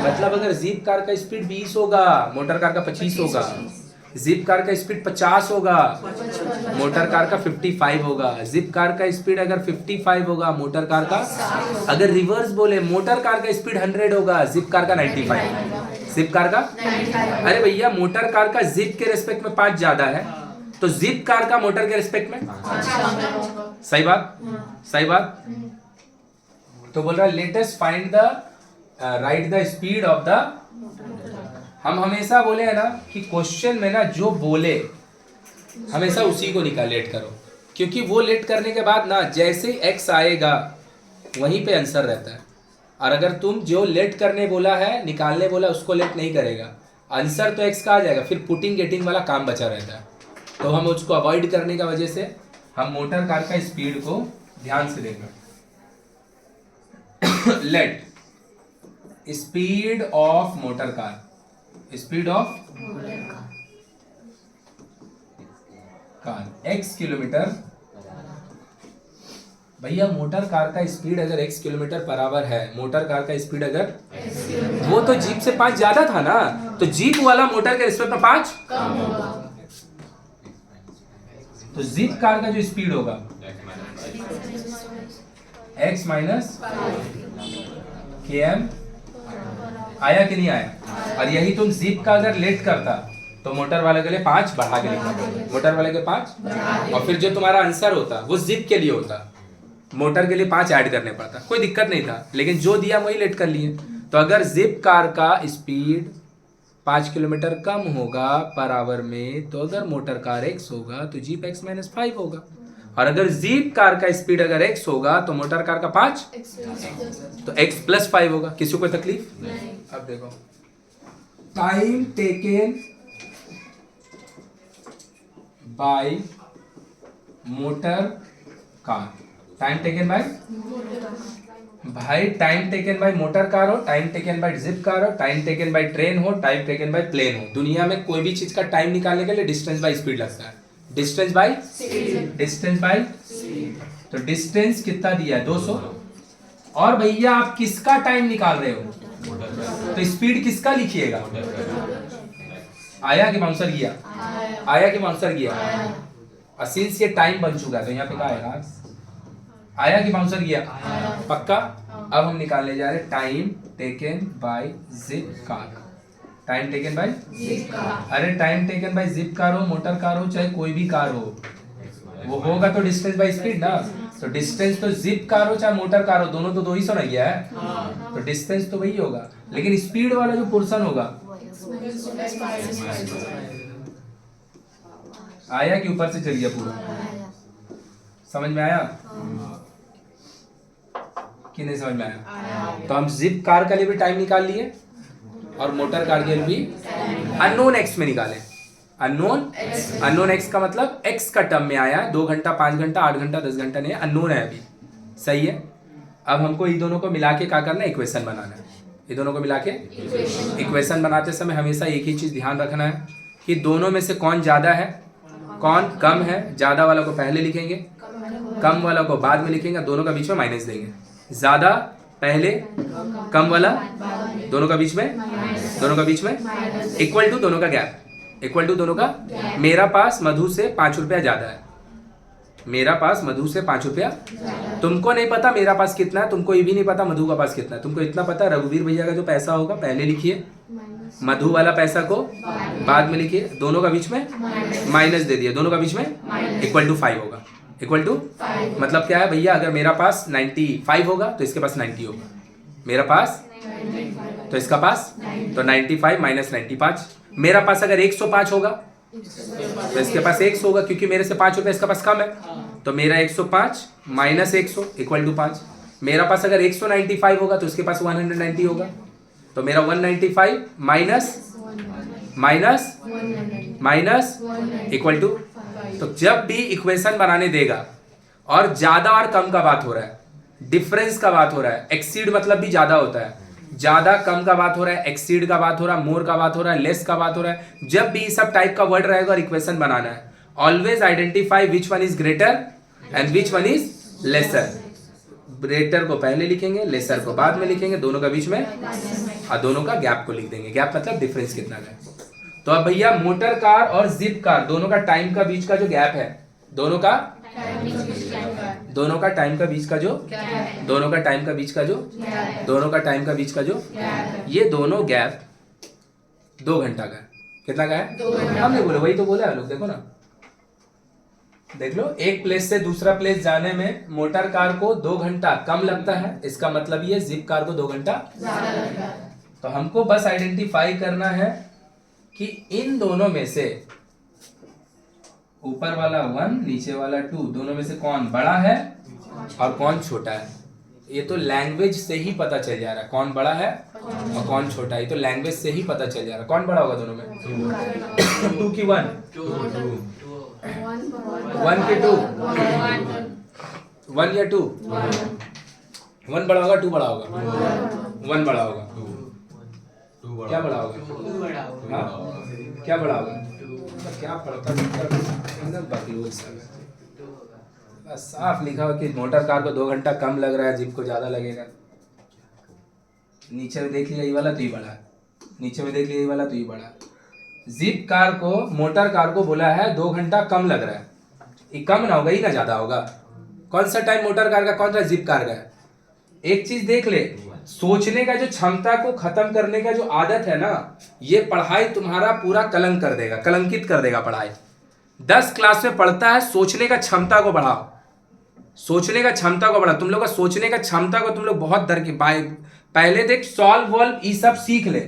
मतलब अगर जीप कार का स्पीड 20 होगा, मोटर कार का 25 होगा, जीप कार का स्पीड 50 होगा, मोटर कार का 55 होगा, जीप कार का स्पीड अगर 55 होगा, मोटर कार का, अगर रिवर्स बोले मोटर कार का स्पीड 100 होगा, जीप कार का 95, जिप कार का, अरे भैया मोटर कार का जिप के रेस्पेक्ट में 5 ज्यादा है, तो जिप कार का मोटर के रेस्पेक्ट में, सही बात, सही बात। तो बोल रहा है let us find the right the speed of the, हम हमेशा बोले हैं ना कि क्वेश्चन में ना जो बोले हमेशा उसी को निकालेट करो, क्योंकि वो लेट करने के बाद ना जैसे एक्स आएगा वहीं पे आंसर रहता है, और अगर तुम जो लेट करने बोला है, निकालने बोला, उसको लेट नहीं करेगा, आंसर तो एक्स का आ जाएगा, फिर पुटिंग गेटिंग वाला काम बचा रहता है। तो हम उसको अवॉइड करने का वजह से हम मोटर कार का स्पीड को ध्यान से देखना। Let speed of motor car, speed of car x kilometre, भैया मोटर कार का स्पीड अगर x किलोमीटर पर आवर है, मोटर कार का स्पीड अगर, वो तो जीप से 5 ज्यादा था ना, तो जीप वाला मोटर के रिस्पेक्ट में 5 कम होगा, तो जीप कार का जो स्पीड होगा x माइनस km, आया कि नहीं आया, और यही तुम जीप का अगर लेट करता तो मोटर वाले के लिए 5 बढ़ा के लिखना, मोटर वाले के 5, और फिर जो तुम्हारा आंसर होता वो जीप के लिए होता, मोटर के लिए 5 ऐड करने पड़ता, कोई दिक्कत नहीं था, लेकिन जो दिया वही लेट कर लिए। तो अगर जिप कार का स्पीड 5 किलोमीटर कम होगा पर आवर में, तो अगर मोटर कार x होगा तो जीप x माइनस 5 होगा, और अगर जीप कार का स्पीड अगर x होगा तो मोटर कार का 5, तो x प्लस 5 होगा। किसी को तकलीफ नहीं। अब देखो time taken by motor car, time taken by, भाई time taken by motor car हो, time taken by jeep car हो, टाइम टेकन बाय ट्रेन हो, टाइम टेकन बाय प्लेन हो, दुनिया में कोई भी चीज का टाइम निकालने के लिए डिस्टेंस बाय स्पीड लगता है, डिस्टेंस बाय, डिस्टेंस बाय, तो डिस्टेंस कितना दिया है 200, और भैया आप किसका टाइम निकाल रहे हो, तो स्पीड किसका लिखिएगा, आया कि बाउंसर गया, आया कि बाउंसर गया, और सिंस ये टाइम बन चुका है तो यहाँ पे क्या आएगा, आया कि बाउंसर गया, पक्का। अब हम निकालने जा रहे time taken by jeep car, time taken by, अरे time taken by jeep car हो, मोटर कार हो, चाहे कोई भी कार हो, वो होगा तो डिस्टेंस बाय स्पीड ना, तो डिस्टेंस तो जिप कार हो चाहे मोटर कार हो, दोनों तो 2 ही सौ नहीं है, तो डिस्टेंस तो वही होगा, लेकिन स्पीड वाला जो पोर्शन होगा, आया कि ऊपर से चल गया पूरा, समझ में आया कि नहीं समझ में आया। तो हम जिप कार के लिए भी टाइम निकाल लिए और मोटर कार के लिए भी अननोन एक्स में निकाले, अननोन एक्स का मतलब एक्स का टर्म में आया, 2 घंटा 5 घंटा 8 घंटा 10 घंटा नहीं, अननोन है अभी, सही है। अब हमको इन दोनों को मिला के क्या करना है, इक्वेशन बनाना है, ये दोनों को मिला के इक्वेशन बनाते समय हमेशा एक ही चीज ध्यान रखना है कि दोनों में से कौन ज्यादा है कौन कम है, ज्यादा वाला को पहले लिखेंगे, कम वाला को बाद में लिखेंगे, दोनों का बीच में माइनस देंगे, ज्यादा पहले कम वाला दोनों का बीच में इक्वल टू दोनों का गैप, इक्वल टू दोनों का, मेरा पास मधु से 5 रुपया ज्यादा है, मेरा पास मधु से 5 रुपया, तुमको नहीं पता मेरा पास कितना है, तुमको ये भी नहीं पता मधु का पास कितना है, तुमको इतना पता रघुवीर भैया का जो पैसा होगा पहले लिखिए, मधु वाला पैसा को बाद में लिखिए, दोनों का बीच में माइनस दे दिया, दोनों का बीच में इक्वल टू 5 होगा, इक्वल टू मतलब क्या है भैया, अगर मेरा पास 95 होगा तो इसके पास 90 होगा, मेरा पास तो इसका पास, तो 95 माइनस 95, मेरा पास अगर 105 होगा तो इसके पास 100 होगा, क्योंकि मेरे से 5 रुपये इसका पास कम है, तो मेरा 105 माइनस 100 इक्वल टू 5, मेरा पास अगर 195 होगा तो इसके पास 190 होगा, तो मेरा 195 minus minus minus equal to, तो जब भी इक्वेशन बनाने देगा और ज्यादा और कम का बात हो रहा है, डिफरेंस का बात हो रहा है, एक्सीड मतलब भी ज्यादा होता है, ज्यादा कम का बात हो रहा है, एक्सीड का बात हो रहा है, मोर का बात हो रहा है, लेस का बात हो रहा है, जब भी सब टाइप का वर्ड रहेगा और इक्वेशन बनाना है, always identify which one is greater and which one is lesser. Greater को पहले लिखेंगे, लेसर को बाद में लिखेंगे, दोनों का बीच में और दोनों का गैप को लिख देंगे। गैप मतलब डिफरेंस कितना है। तो अब भैया मोटर कार और जिप कार दोनों का टाइम का बीच का जो गैप है, दोनों का टाइम का बीच का जो दोनों का टाइम का बीच का जो दोनों का टाइम का बीच का जो ये दोनों गैप 2 घंटा का है। कितना का है? हम नहीं बोले, वही तो बोले आप लोग। देखो ना, देख लो, एक प्लेस से दूसरा प्लेस जाने में मोटर कार को 2 घंटा कम लगता है, इसका मतलब ये जिप कार को 2 घंटा ज्यादा लगता है। तो हमको बस आइडेंटिफाई करना है कि इन दोनों में से ऊपर वाला 1 नीचे वाला 2 दोनों में से कौन बड़ा है और कौन छोटा है। ये तो लैंग्वेज से ही पता चल जा रहा है कौन बड़ा है और कौन छोटा है। ये तो लैंग्वेज से ही पता चल जा रहा है कौन बड़ा होगा दोनों में। 2 की 1, 1 की 2, 1 या 2, 1 बड़ा होगा 2 बड़ा होगा, 1 बड़ा होगा, क्या बड़ा होगा? हाँ क्या बड़ा होगा? क्या पढ़ता बकलोल बस साफ लिखा हो कि मोटर कार को 2 घंटा कम लग रहा है, जिप को ज्यादा लगेगा। नीचे में देख लिया ये वाला तो ही बड़ा है, नीचे में देख लिया ये वाला तो ही बड़ा है। जिप कार को मोटर कार को बोला है 2 घंटा कम लग रहा है, ये कम ना होगा ही ना ज्यादा होगा। कौन सा टाइम मोटर कार का, कौन सा जिप कार का है? एक चीज देख ले, सोचने का जो क्षमता को खत्म करने का जो आदत है ना, ये पढ़ाई तुम्हारा पूरा कलंक कर देगा, कलंकित कर देगा पढ़ाई। 10 क्लास में पढ़ता है, सोचने का क्षमता को बढ़ाओ, सोचने का क्षमता को बढ़ाओ। तुम लोग का सोचने का क्षमता को तुम लोग बहुत दर की पहले देख सॉल्व वॉल्व ये सब सीख ले,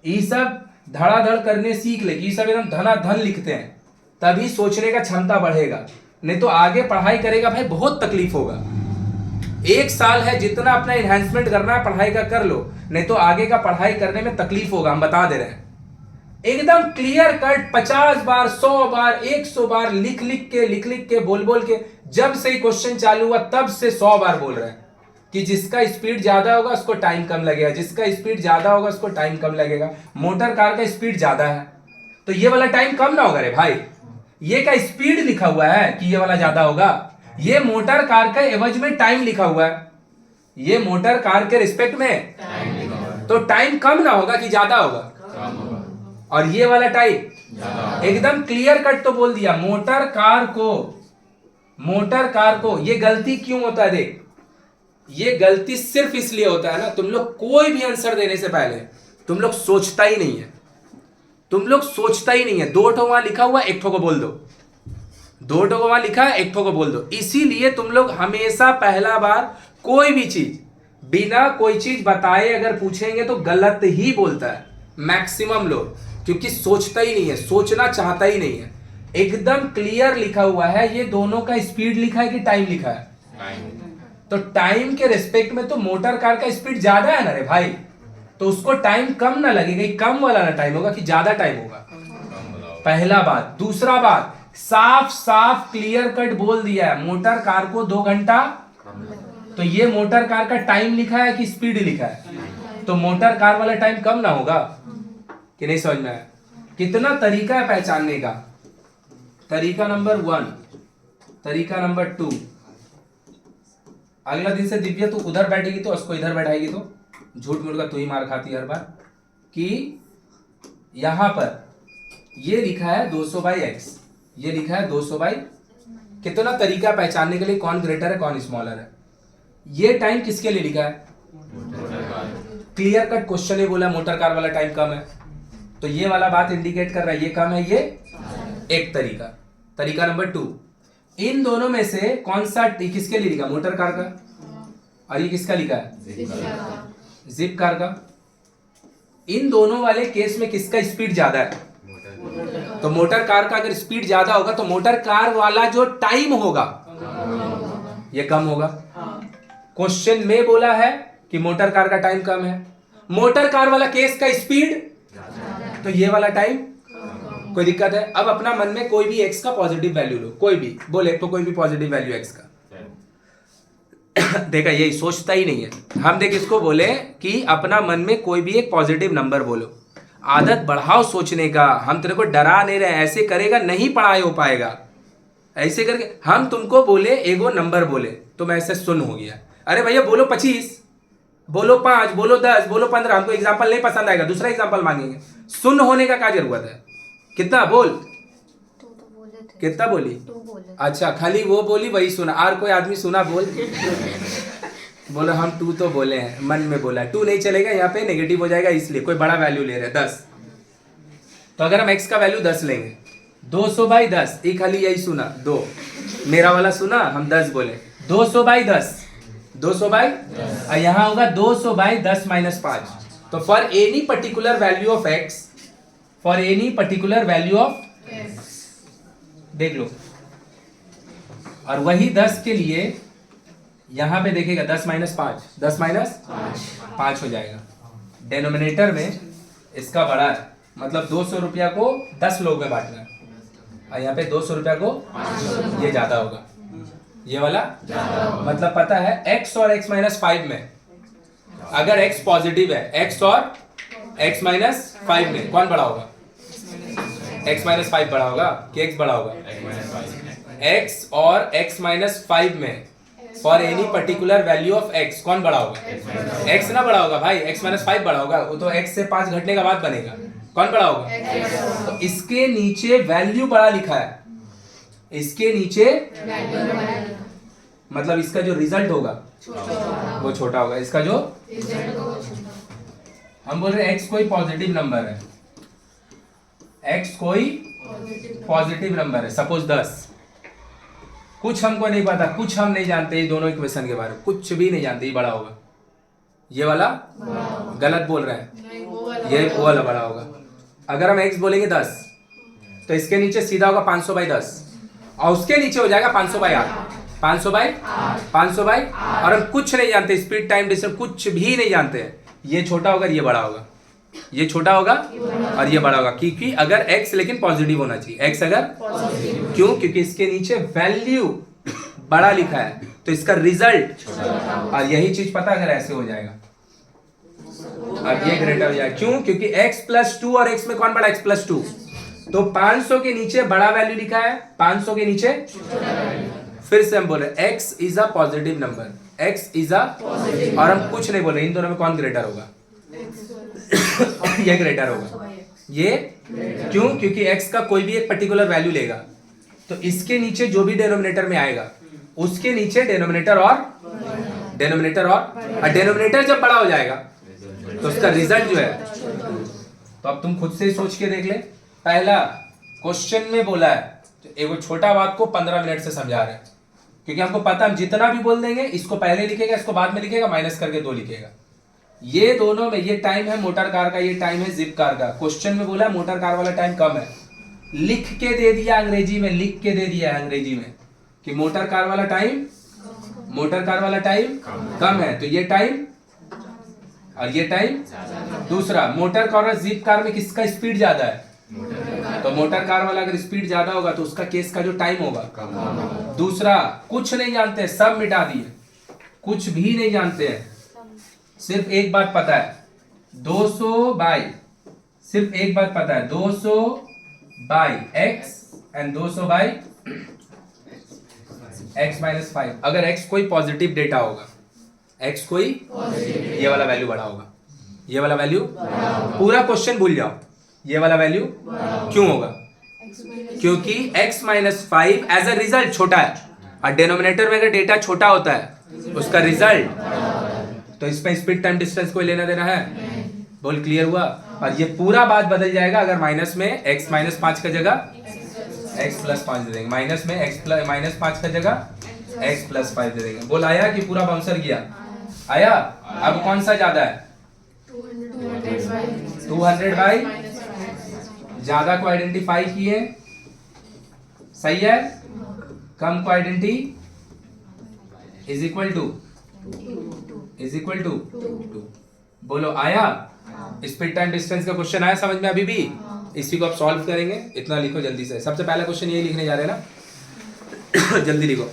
ये सब धड़ाधड़ करने सीख ले कि ये सब एकदम धनाधन लिखते हैं, तभी सोचने का क्षमता बढ़ेगा। नहीं तो आगे पढ़ाई करेगा भाई बहुत तकलीफ होगा। 1 साल है, जितना अपना इन्हांसमेंट करना है पढ़ाई का कर लो, नहीं तो आगे का पढ़ाई करने में तकलीफ होगा, हम बता दे रहे हैं। एकदम क्लियर कट 50 बार 100 बार 100 बार लिख लिख के बोल के जब से क्वेश्चन चालू हुआ तब से 100 बार बोल रहे हैं कि जिसका स्पीड ज्यादा होगा उसको टाइम कम लगेगा, जिसका स्पीड ज्यादा होगा उसको टाइम कम लगेगा। मोटर कार का स्पीड ज्यादा है तो ये वाला टाइम कम ना होगा रे भाई। ये का स्पीड लिखा हुआ है कि ये वाला ज्यादा होगा, ये मोटर कार का एवज में टाइम लिखा हुआ है, ये मोटर कार के रिस्पेक्ट में तो टाइम कम ना होगा कि ज्यादा होगा। और ये वाला टाइम एकदम क्लियर कट तो बोल दिया, मोटर कार को ये गलती क्यों होता है देख, ये गलती सिर्फ इसलिए होता है ना, तुम लोग कोई भी आंसर देने से पहले तुम लोग सोचता ही नहीं है, तुम लोग सोचता ही नहीं है। 2 ठो वहां लिखा हुआ 1 ठो को बोल दो, 2 ठो को वहां लिखा है 1 ठो को बोल दो। इसीलिए तुम लोग हमेशा पहला बार कोई भी चीज बिना कोई चीज बताए अगर पूछेंगे तो गलत ही बोलता है मैक्सिमम लोग, क्योंकि सोचता ही नहीं है, सोचना चाहता ही नहीं है। एकदम क्लियर लिखा हुआ है, ये दोनों का स्पीड लिखा है कि टाइम लिखा है? तो टाइम के रिस्पेक्ट में तो मोटर कार का स्पीड ज्यादा है ना रे भाई, तो उसको टाइम कम ना लगेगा, कम वाला ना टाइम होगा कि ज्यादा टाइम होगा। पहला बात। दूसरा बात, साफ साफ क्लियर कट बोल दिया है मोटर कार को 2 घंटा, तो ये मोटर कार का टाइम लिखा है कि स्पीड लिखा है, तो मोटर कार वाला टाइम कम ना होगा कि नहीं? समझ में आया? कितना तरीका है पहचानने का। तरीका नंबर 1, तरीका नंबर 2, अगला दिन से दिव्या तू उधर बैठेगी तो उसको इधर बैठाएगी तो झूठ मूठ का तू ही मार खाती हर बार कि यहां पर ये लिखा है 200/x, ये लिखा है 200/। कितना तरीका पहचानने के लिए कौन ग्रेटर है कौन स्मॉलर है। ये टाइम किसके लिए लिखा है? क्लियर कट क्वेश्चन ही बोला मोटर कार वाला टाइम कम है, तो ये वाला बात इंडिकेट कर रहा है ये कम है। ये एक तरीका। तरीका नंबर 2, इन दोनों में से कौन सा किसके लिए लिखा? मोटर कार का। और ये किसका लिखा है? जिप कार का। इन दोनों वाले केस में किसका स्पीड ज्यादा है? तो मोटर कार का अगर स्पीड ज्यादा होगा तो मोटर कार वाला जो टाइम होगा ये कम होगा। क्वेश्चन में बोला है कि मोटर कार का टाइम कम है, मोटर कार वाला केस का स्पीड, तो ये वाला टाइम। कोई दिक्कत है? अब अपना मन में कोई भी एक्स का पॉजिटिव वैल्यू लो, कोई भी बोले तो कोई भी पॉजिटिव वैल्यू एक्स का। देखा, यही सोचता ही नहीं है। हम देख इसको बोले कि अपना मन में कोई भी एक पॉजिटिव नंबर बोलो, आदत बढ़ाओ सोचने का। हम तेरे को डरा नहीं रहे, ऐसे करेगा नहीं पढ़ाई हो पाएगा। ऐसे करके हम तुमको बोले एगो नंबर बोले, तुम ऐसे सुन हो गया। अरे भैया बोलो 25, बोलो 5, बोलो 10, बोलो 15। हमको एग्जाम्पल नहीं पसंद आएगा, दूसरा एग्जाम्पल मांगेंगे। सुन होने का क्या जरूरत है? कितना बोल, तो बोले थे। कितना बोली? तो बोले। अच्छा, खाली वो बोली वही सुना, और कोई आदमी सुना? बोल बोलो हम 2 तो बोले हैं, मन में बोला। 2 नहीं चलेगा, यहाँ पे नेगेटिव हो जाएगा, इसलिए कोई बड़ा वैल्यू ले रहे हैं 10। तो अगर हम x का वैल्यू 10 लेंगे, 200/10, ये खाली यही सुना 2, मेरा वाला सुना, हम 10 बोले। 200/10, 200/10, और यहाँ होगा 200/10 - 5। तो for any particular value of x, for any particular value of, देख लो, और वही 10 के लिए यहां पे देखेगा 10 - 5, 10 - 5 हो जाएगा। डेनोमिनेटर में इसका बड़ा है, मतलब 200 रुपया को 10 लोग में बांटना है, और यहाँ पे 200 रुपया को ये ज्यादा होगा, ये वाला मतलब पता है x और x - 5 में, अगर x पॉजिटिव है, x और x - 5 में कौन बड़ा होगा? x - 5 बड़ा होगा कि x बड़ा होगा? x और x - 5 में for any particular value of x कौन बड़ा होगा? x ना बड़ा होगा भाई, x - 5 बड़ा होगा, वो तो x से 5 घटने का बाद बनेगा। कौन बड़ा होगा? तो इसके नीचे वैल्यू बड़ा लिखा है, इसके नीचे मतलब इसका जो रिजल्ट होगा वो छोटा होगा, इसका जो हम बोल रहे हैं x कोई पॉजिटिव नंबर है, x कोई पॉजिटिव नंबर है, सपोज 10। कुछ हमको नहीं पता, कुछ हम नहीं जानते ये दोनों इक्वेशन के बारे में, कुछ भी नहीं जानते, ये बड़ा होगा, ये वाला गलत बोल रहे हैं, नहीं, वो वाला ये वो वाला बड़ा होगा। अगर हम x बोलेंगे 10, तो इसके नीचे सीधा होगा 500/10, और उसके नीचे हो जाएगा 500/8, 500/8, और हम कुछ नहीं जानते, स्पीड टाइम डिस्टेंस कुछ भी नहीं जानते हैं। ये छोटा होगा, ये बड़ा होगा, ये छोटा होगा और ये बड़ा होगा, क्योंकि अगर x लेकिन पॉजिटिव होना चाहिए, x अगर क्यों? क्योंकि इसके नीचे वैल्यू बड़ा लिखा है, तो इसका रिजल्ट, और यही चीज पता अगर ऐसे हो जाएगा, अब ये ग्रेटर हो जाएगा। क्यों? क्योंकि x + 2 और x में कौन बड़ा? x + 2। तो 500 के नीचे बड़ा वैल्यू लिखा है, 500 के नीचे, फिर से हम बोले x is a positive number, x is a, और हम कुछ नहीं बोले, इन दोनों में कौन ग्रेटर होगा? ये ग्रेटर होगा, ये क्यों? क्योंकि x का कोई भी एक पर्टिकुलर वैल्यू लेगा, तो इसके नीचे जो भी डेनोमिनेटर में आएगा उसके नीचे डेनोमिनेटर और डेनोमिनेटर जब बड़ा हो जाएगा तो उसका रिजल्ट जो है, तो अब तुम खुद से सोच के देख ले। पहला क्वेश्चन में बोला है, तो एगो छोटा बात को 15 मिनट से समझा रहे हैं, क्योंकि हमको पता हम जितना भी बोल देंगे, इसको पहले लिखेगा, इसको बाद में लिखेगा, माइनस करके 2 लिखेगा। ये दोनों में, ये टाइम है मोटर कार का, ये टाइम है जिप कार का। क्वेश्चन में बोला मोटर कार वाला टाइम कम है, लिख के दे दिया अंग्रेजी में, लिख के दे दिया अंग्रेजी में कि मोटर कार वाला टाइम कम है, तो ये टाइम और ये टाइम। दूसरा, मोटर कार और जीप कार में किसका स्पीड ज्यादा है? तो मोटर कार वाला अगर स्पीड ज्यादा होगा तो उसका केस का जो टाइम होगा। दूसरा, कुछ नहीं जानते, सब मिटा दिए, कुछ भी नहीं जानते हैं, सिर्फ एक बात पता है, 200 सिर्फ एक बात पता है, 200/x एंड 200/x - 5। अगर x कोई पॉजिटिव डेटा होगा, x कोई ये वाला वैल्यू बड़ा होगा, ये वाला वैल्यू, पूरा क्वेश्चन भूल जाओ, ये वाला वैल्यू क्यों होगा? क्योंकि x - 5 एज अ रिजल्ट छोटा है, और डिनोमिनेटर में अगर डेटा छोटा होता है उसका रिजल्ट, तो इसमें स्पीड टाइम डिस्टेंस कोई लेना देना है? बोल, क्लियर हुआ? और ये पूरा बात बदल जाएगा अगर माइनस में x - 5 का जगह x + 5 दे देंगे, माइनस में x - 5 का जगह x + 5 दे देंगे। बोल, आया कि पूरा बाउंसर गया? आया? अब कौन सा ज्यादा है? 200/, ज्यादा को आइडेंटिफाई किए, सही है, कम को आइडेंटिटी इज इक्वल टू 2। बोलो आया? स्पीड टाइम डिस्टेंस का क्वेश्चन आया समझ में अभी भी? इसी को आप सॉल्व करेंगे। इतना लिखो जल्दी से। सबसे पहला क्वेश्चन यही लिखने जा रहे हैं ना। जल्दी लिखो।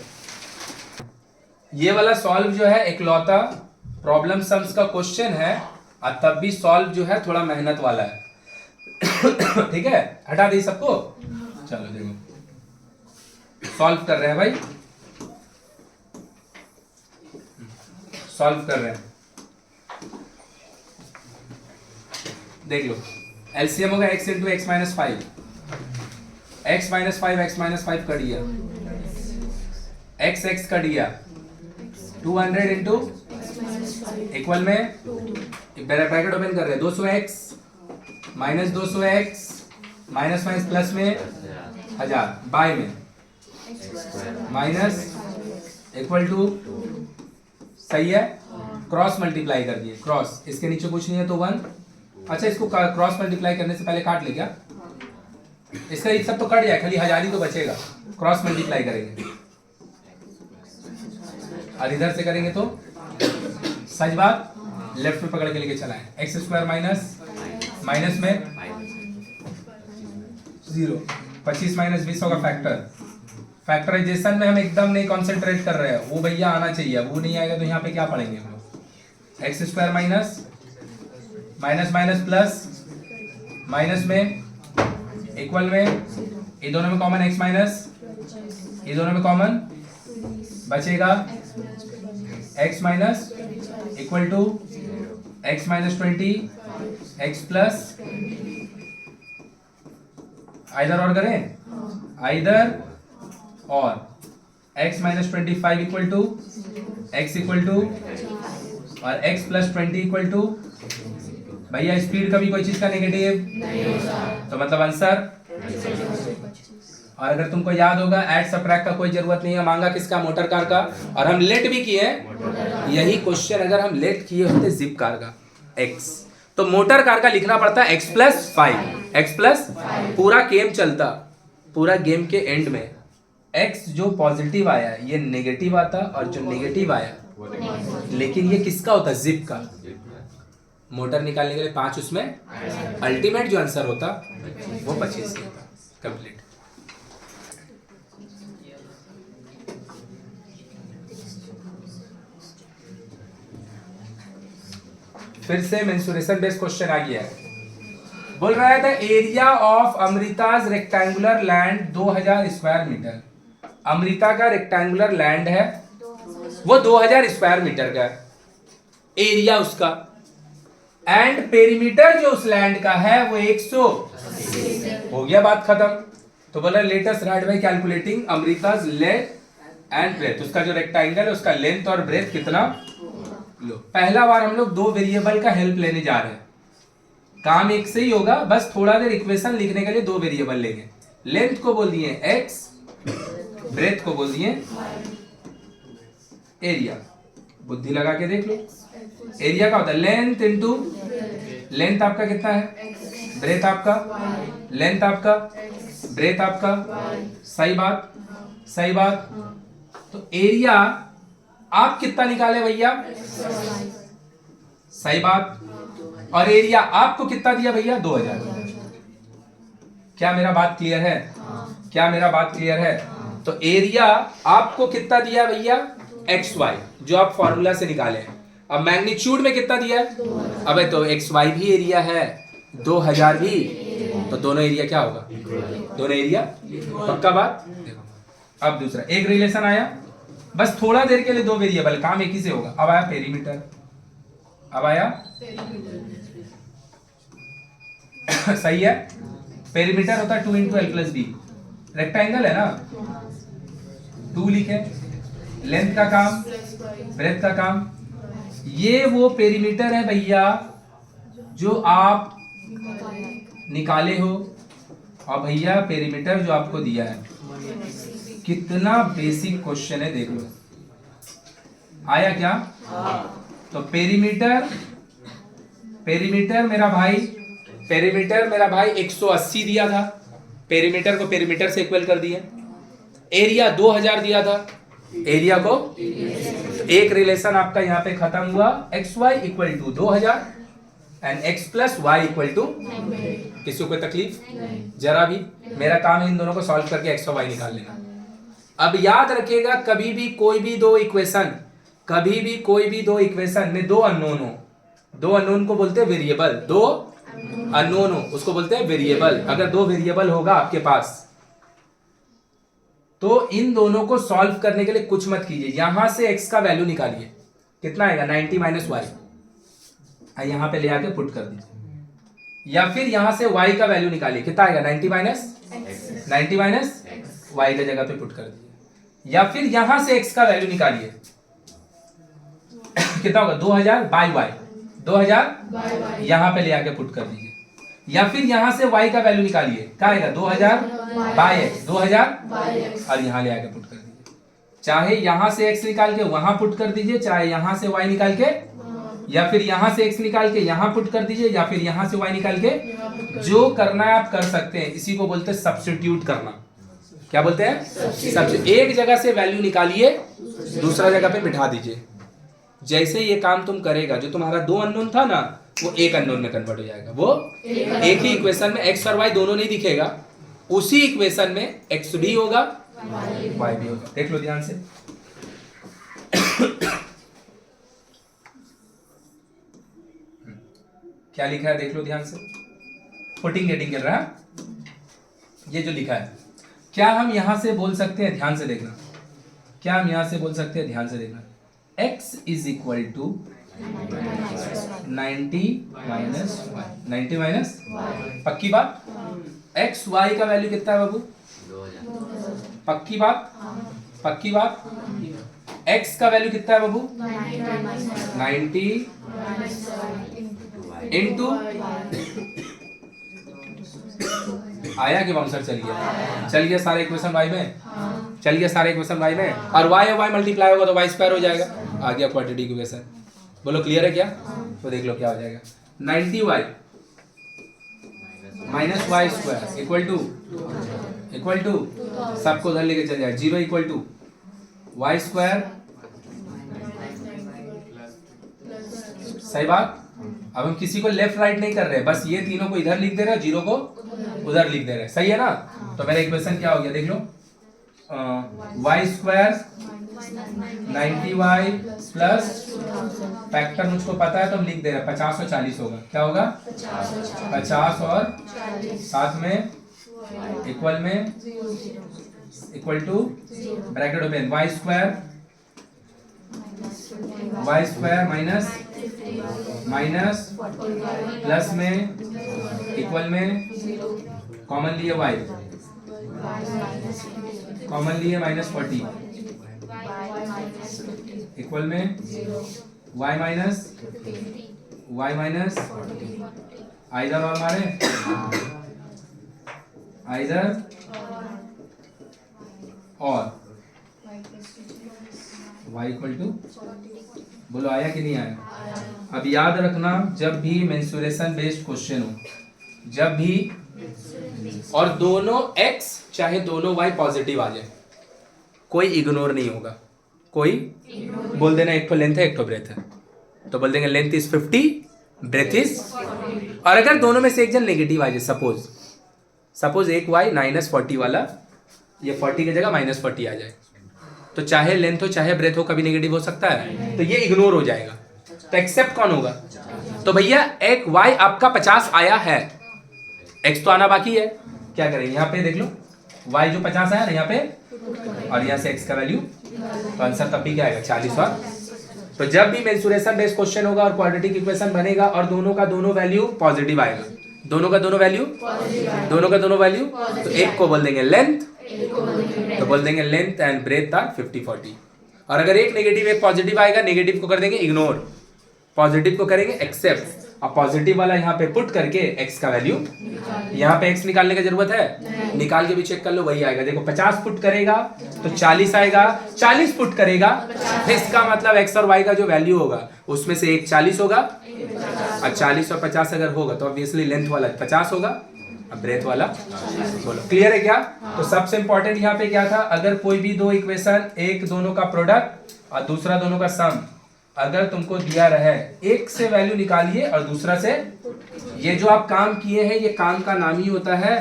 ये वाला सॉल्व जो है इकलौता प्रॉब्लम सम्स का क्वेश्चन है, और तब भी सॉल्व जो है थोड़ा मेहनत वाला है। ठीक है, हटा दी सबको। चलो देखो सॉल्व कर रहे हैं भाई, सॉल्व कर रहे हैं। देख लो, एलसीएम होगा x into x minus five, x minus five कर दिया, x कर दिया, 200 इंटू इक्वल में ब्रैकेट ओपन कर रहे हैं 200x minus 200x minus minus plus में 1000 बाय में माइनस इक्वल टू, सही है। क्रॉस मल्टीप्लाई कर दिए, क्रॉस इसके नीचे कुछ नहीं है तो 1। अच्छा, इसको क्रॉस मल्टीप्लाई करने से पहले काट ले क्या? इसका एक सब तो कट जाए, खाली 1000 ही तो बचेगा। क्रॉस मल्टीप्लाई करेंगे और इधर से करेंगे तो सच बात लेफ्ट में पकड़ के लेके चला है। एक्स स्क्वायर माइनस में 0, 25 माइनस 20 होगा फैक्टर। फैक्टराइजेशन में हम एकदम नहीं कॉन्सेंट्रेट कर रहे हैं, वो भैया आना चाहिए। वो नहीं आएगा तो यहाँ पे क्या पढ़ेंगे हम लोग? X square minus minus plus minus में इक्वल में, ये दोनों में कॉमन एक्स माइनस, ये दोनों में कॉमन बचेगा x minus equal to X minus 20 X plus, either और करें, आइदर और x minus 25 equal to X equal to और x प्लस 20 इक्वल टू, भैया स्पीड कभी कोई चीज का नेगेटिव तो मतलब आंसर। और अगर तुमको याद होगा ऐड सबट्रैक्ट का कोई जरूरत नहीं है, मांगा किसका? मोटर कार का। और हम लेट भी किए, यही क्वेश्चन अगर हम लेट किए होते जिप कार का x, तो मोटर कार का लिखना पड़ता x प्लस 5, एक्स प्लस, पूरा गेम चलता, पूरा गेम के एंड में x जो पॉजिटिव आया ये नेगेटिव आता, और जो नेगेटिव आया लेकिन ये किसका होता? जिप का। मोटर निकालने के लिए 5 उसमें, अल्टीमेट जो आंसर होता वो 25 होता। कंप्लीट। फिर से मेंसुरेशन बेस्ड क्वेश्चन आ गया है। बोल रहा है the area of Amrita's rectangular land 2000 square metre. Amrita का रेक्टेंगुलर लैंड है, वो 2000 स्क्वायर मीटर का एरिया उसका, एंड पेरीमीटर जो उस लैंड का है वो 180। हो गया, बात खत्म। तो बोला let's write by calculating Amrita's length and breadth. उसका जो रेक्टेंगल है उसका लेंथ और ब्रेथ कितना। लो, पहला बार हम लोग 2 वेरिएबल का हेल्प लेने जा रहे हैं। काम एक से ही होगा, बस थोड़ा देर इक्वेशन लिखने के लिए 2 वेरिएबल लेंगे। लेंथ को बोल दिए x, ब्रेथ को बोल दिए एरिया। बुद्धि लगा के देख लो, एरिया का होता है लेंथ इंटू, लेंथ आपका कितना है, ब्रेथ आपका, लेंथ आपका, ब्रेथ आपका, सही बात, सही बात। तो एरिया आप कितना निकाले भैया, सही बात, और एरिया आपको कितना दिया भैया 2000। क्या मेरा बात क्लियर है, क्या मेरा बात क्लियर है। तो एरिया आपको कितना दिया भैया एक्स वाई, जो आप फॉर्मूला से निकाले हैं। अब मैग्नीट्यूड में कितना दिया है, अबे तो एक्स वाई भी एरिया है, 2000 भी, तो दोनों एरिया क्या होगा, दोनों एरिया, पक्का बात। देखो अब दूसरा एक रिलेशन आया, बस थोड़ा देर के लिए 2 वेरिएबल, काम एक ही से होगा। अब आया पेरीमीटर, अब आया सही है, पेरीमीटर होता है 2 into L plus B. Rectangle है ना, 2 लिखे, लेंथ का काम, ब्रेथ का काम। ये वो पेरीमीटर है भैया जो आप निकाले हो, और भैया पेरीमीटर जो आपको दिया है। कितना बेसिक क्वेश्चन है, देख लो आया क्या। तो पेरीमीटर, पेरीमीटर मेरा भाई, पेरीमीटर मेरा भाई 180 दिया था, पेरीमीटर को पेरीमीटर से इक्वल कर दिया। एरिया 2000 दिया था, एरिया को, एक रिलेशन आपका यहाँ पे खत्म हुआ, X Y equal to 2000, and x plus Y equal to, किसी को कोई तकलीफ जरा भी? मेरा काम है इन दोनों को सॉल्व करके x और y निकाल लेना। अब याद रखिएगा कभी भी कोई भी दो इक्वेशन में दो अननोन हो, दो अननोन को बोलते हैं वेरिएबल, दो अननोन हो उसको बोलते हैं वेरिएबल। अगर दो वेरिएबल होगा आपके पास तो इन दोनों को सॉल्व करने के लिए कुछ मत कीजिए, यहां से x का वैल्यू निकालिए, कितना आएगा 90 माइनस वाई, यहां पे ले आके पुट कर दीजिए, या फिर यहां से y का वैल्यू निकालिए, कितना आएगा 90 माइनस y का जगह पे पुट कर दीजिए, या फिर यहां से x का वैल्यू निकालिए कितना होगा 2000 बाई वाई, 2000 यहां पे ले आके पुट कर दीजिए, या फिर यहां से y का वैल्यू निकालिए, क्या आएगा 2000 बाई x, 2000 और यहां ले आके पुट कर दीजिए। चाहे यहां से x निकाल के वहां पुट कर दीजिए, चाहे यहां से y निकाल के, या फिर यहां से x निकाल के यहां पुट कर दीजिए, या फिर यहां से y निकाल के, जो करना है आप कर सकते हैं। इसी को बोलते हैं सब्स्टिट्यूट करना। क्या बोलते हैं? सब्स्टिट्यूट। एक जगह से वैल्यू निकालिए, दूसरा जगह पे बिठा दीजिए। जैसे ये काम तुम करेगा, जो तुम्हारा दो अननोन था ना वो एक अननोन में कन्वर्ट हो जाएगा। वो एक ही इक्वेशन में x और y दोनों नहीं दिखेगा, उसी इक्वेशन में x भी होगा y भी होगा। देख लो ध्यान से। क्या लिखा है देख लो ध्यान से, पुटिंग गेटिंग चल रहा है। ये जो लिखा है, क्या हम यहां से बोल सकते हैं, ध्यान से देखना, क्या हम यहां से बोल सकते हैं, ध्यान से देखना, x is equal to 90 minus पक्की बात। x y का वैल्यू कितना है बाबू? पक्की बात। x का वैल्यू कितना है बाबू? 90 इंटू, आया कि बाउंसर चल गया सारे इक्वेशन y में, चल गया सारे इक्वेशन y में, और y और y मल्टीप्लाई होगा तो y स्क्वायर हो जाएगा, आ गया क्वाड्रेटिक इक्वेशन। बोलो क्लियर है क्या? तो देख लो क्या हो जाएगा, 90y minus Y square equal to सबको उधर लेके चल जाए, 0 इक्वल टू वाई स्क्वायर। सही बात। अब हम किसी को लेफ्ट राइट नहीं कर रहे, बस ये तीनों को इधर लिख दे रहे हैं, 0 को उधर लिख दे रहे हैं। सही है ना? तो मेरा इक्वेशन क्या हो गया देख लो, y square 90y plus factor मुझको पता है तो हम लिख दे रहे हैं 50 और 40 होगा। क्या होगा? 50 और साथ में equal to bracket open Y square minus plus में इक्वल में कॉमन लिए y, कॉमन लिए -40 इक्वल में y माइनस आइदर और मारे आइदर और y इक्वल टू, बोलो आया कि नहीं आया? अब याद रखना, जब भी मेंसुरेशन बेस्ड क्वेश्चन हो, जब भी और दोनों x चाहे दोनों y पॉजिटिव आ जाए, कोई इग्नोर नहीं होगा। कोई बोल देना एक तो लेंथ है एक तो ब्रेथ है, तो बोल देंगे लेंथ इज 50 ब्रेथ इज, और अगर दोनों में से एक जन नेगेटिव आ जाए, सपोज एक y -40 वाला, ये 40 की जगह -40 आ जाए, तो चाहे लेंथ हो चाहे ब्रेथ हो कभी नेगेटिव हो सकता है, तो ये इग्नोर हो जाएगा। तो एक्सेप्ट कौन होगा? तो भैया एक y आपका 50 आया है, x तो आना बाकी है, क्या करेंगे यहाँ पे देख लो, y जो 50 आया ना यहाँ पे, और यहाँ से x का वैल्यू, तो आंसर तब भी क्या आएगा 40। और तो जब भी मेंसुरेशन बेस्ड क्वेश्चन होगा और क्वाड्रेटिक इक्वेशन बनेगा और दोनों का दोनों वैल्यू पॉजिटिव आएगा, दोनों का दोनों वैल्यू, तो एक को बोल देंगे लेंथ, तो बोल देंगे लेंथ एंड ब्रेथ आर 50-40। और अगर एक नेगेटिव एक पॉजिटिव आएगा, नेगेटिव को कर देंगे इग्नोर, पॉजिटिव को करेंगे एक्सेप्ट, और पॉजिटिव वाला यहाँ पे पुट करके x का वैल्यू, यहाँ पे x निकालने की जरूरत है, निकाल के भी चेक कर लो वही आएगा। देखो 50 पुट करेगा तो 40 आएगा, 40 पुट करेगा तो इसका मतलब x और y का जो वैल्यू होगा उसमें से एक 40 होगा, और 40 और 50 अगर होगा तो ऑब्वियसली लेंथ वाला 50 होगा, अब ब्रेथ वाला। बोलो क्लियर है क्या? तो सबसे इंपॉर्टेंट यहाँ पे क्या था, अगर कोई भी दो इक्वेशन, एक दोनों का प्रोडक्ट और दूसरा दोनों का सम, अगर तुमको दिया रहे एक से वैल्यू निकालिए और दूसरा से, ये जो आप काम किए हैं ये काम का नाम ही होता है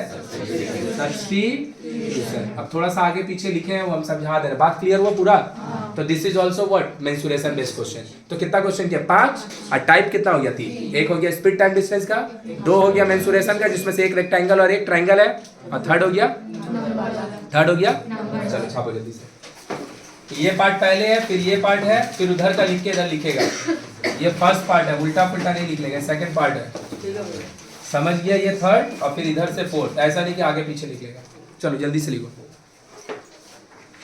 सब्स्टिट्यूशन। अब थोड़ा सा आगे पीछे लिखे हैं वो हम समझा दे रहे हैं, बात क्लियर हुआ पूरा? तो this is also what mensuration based question. तो कितना क्वेश्चन किया? 5 और टाइप कितना हो गया? 3। एक हो गया स्पीड टाइम डिस्टेंस का, 2 हो गया मेंसुरेशन का जिसमें से एक रेक्टेंगल और एक ट्रायंगल है, और थर्ड हो गया चलो छापो जल्दी से। ये पार्ट पहले है, फिर ये पार्ट है, फिर उधर का लिख के इधर लिखेगा। ये फर्स्ट पार्ट है, उल्टा पुल्टा नहीं लिख लेगा, सेकंड पार्ट है, समझ गया? ये थर्ड और फिर इधर से फोर्थ, ऐसा नहीं कि आगे पीछे लिख लेगा। चलो जल्दी से लिखो।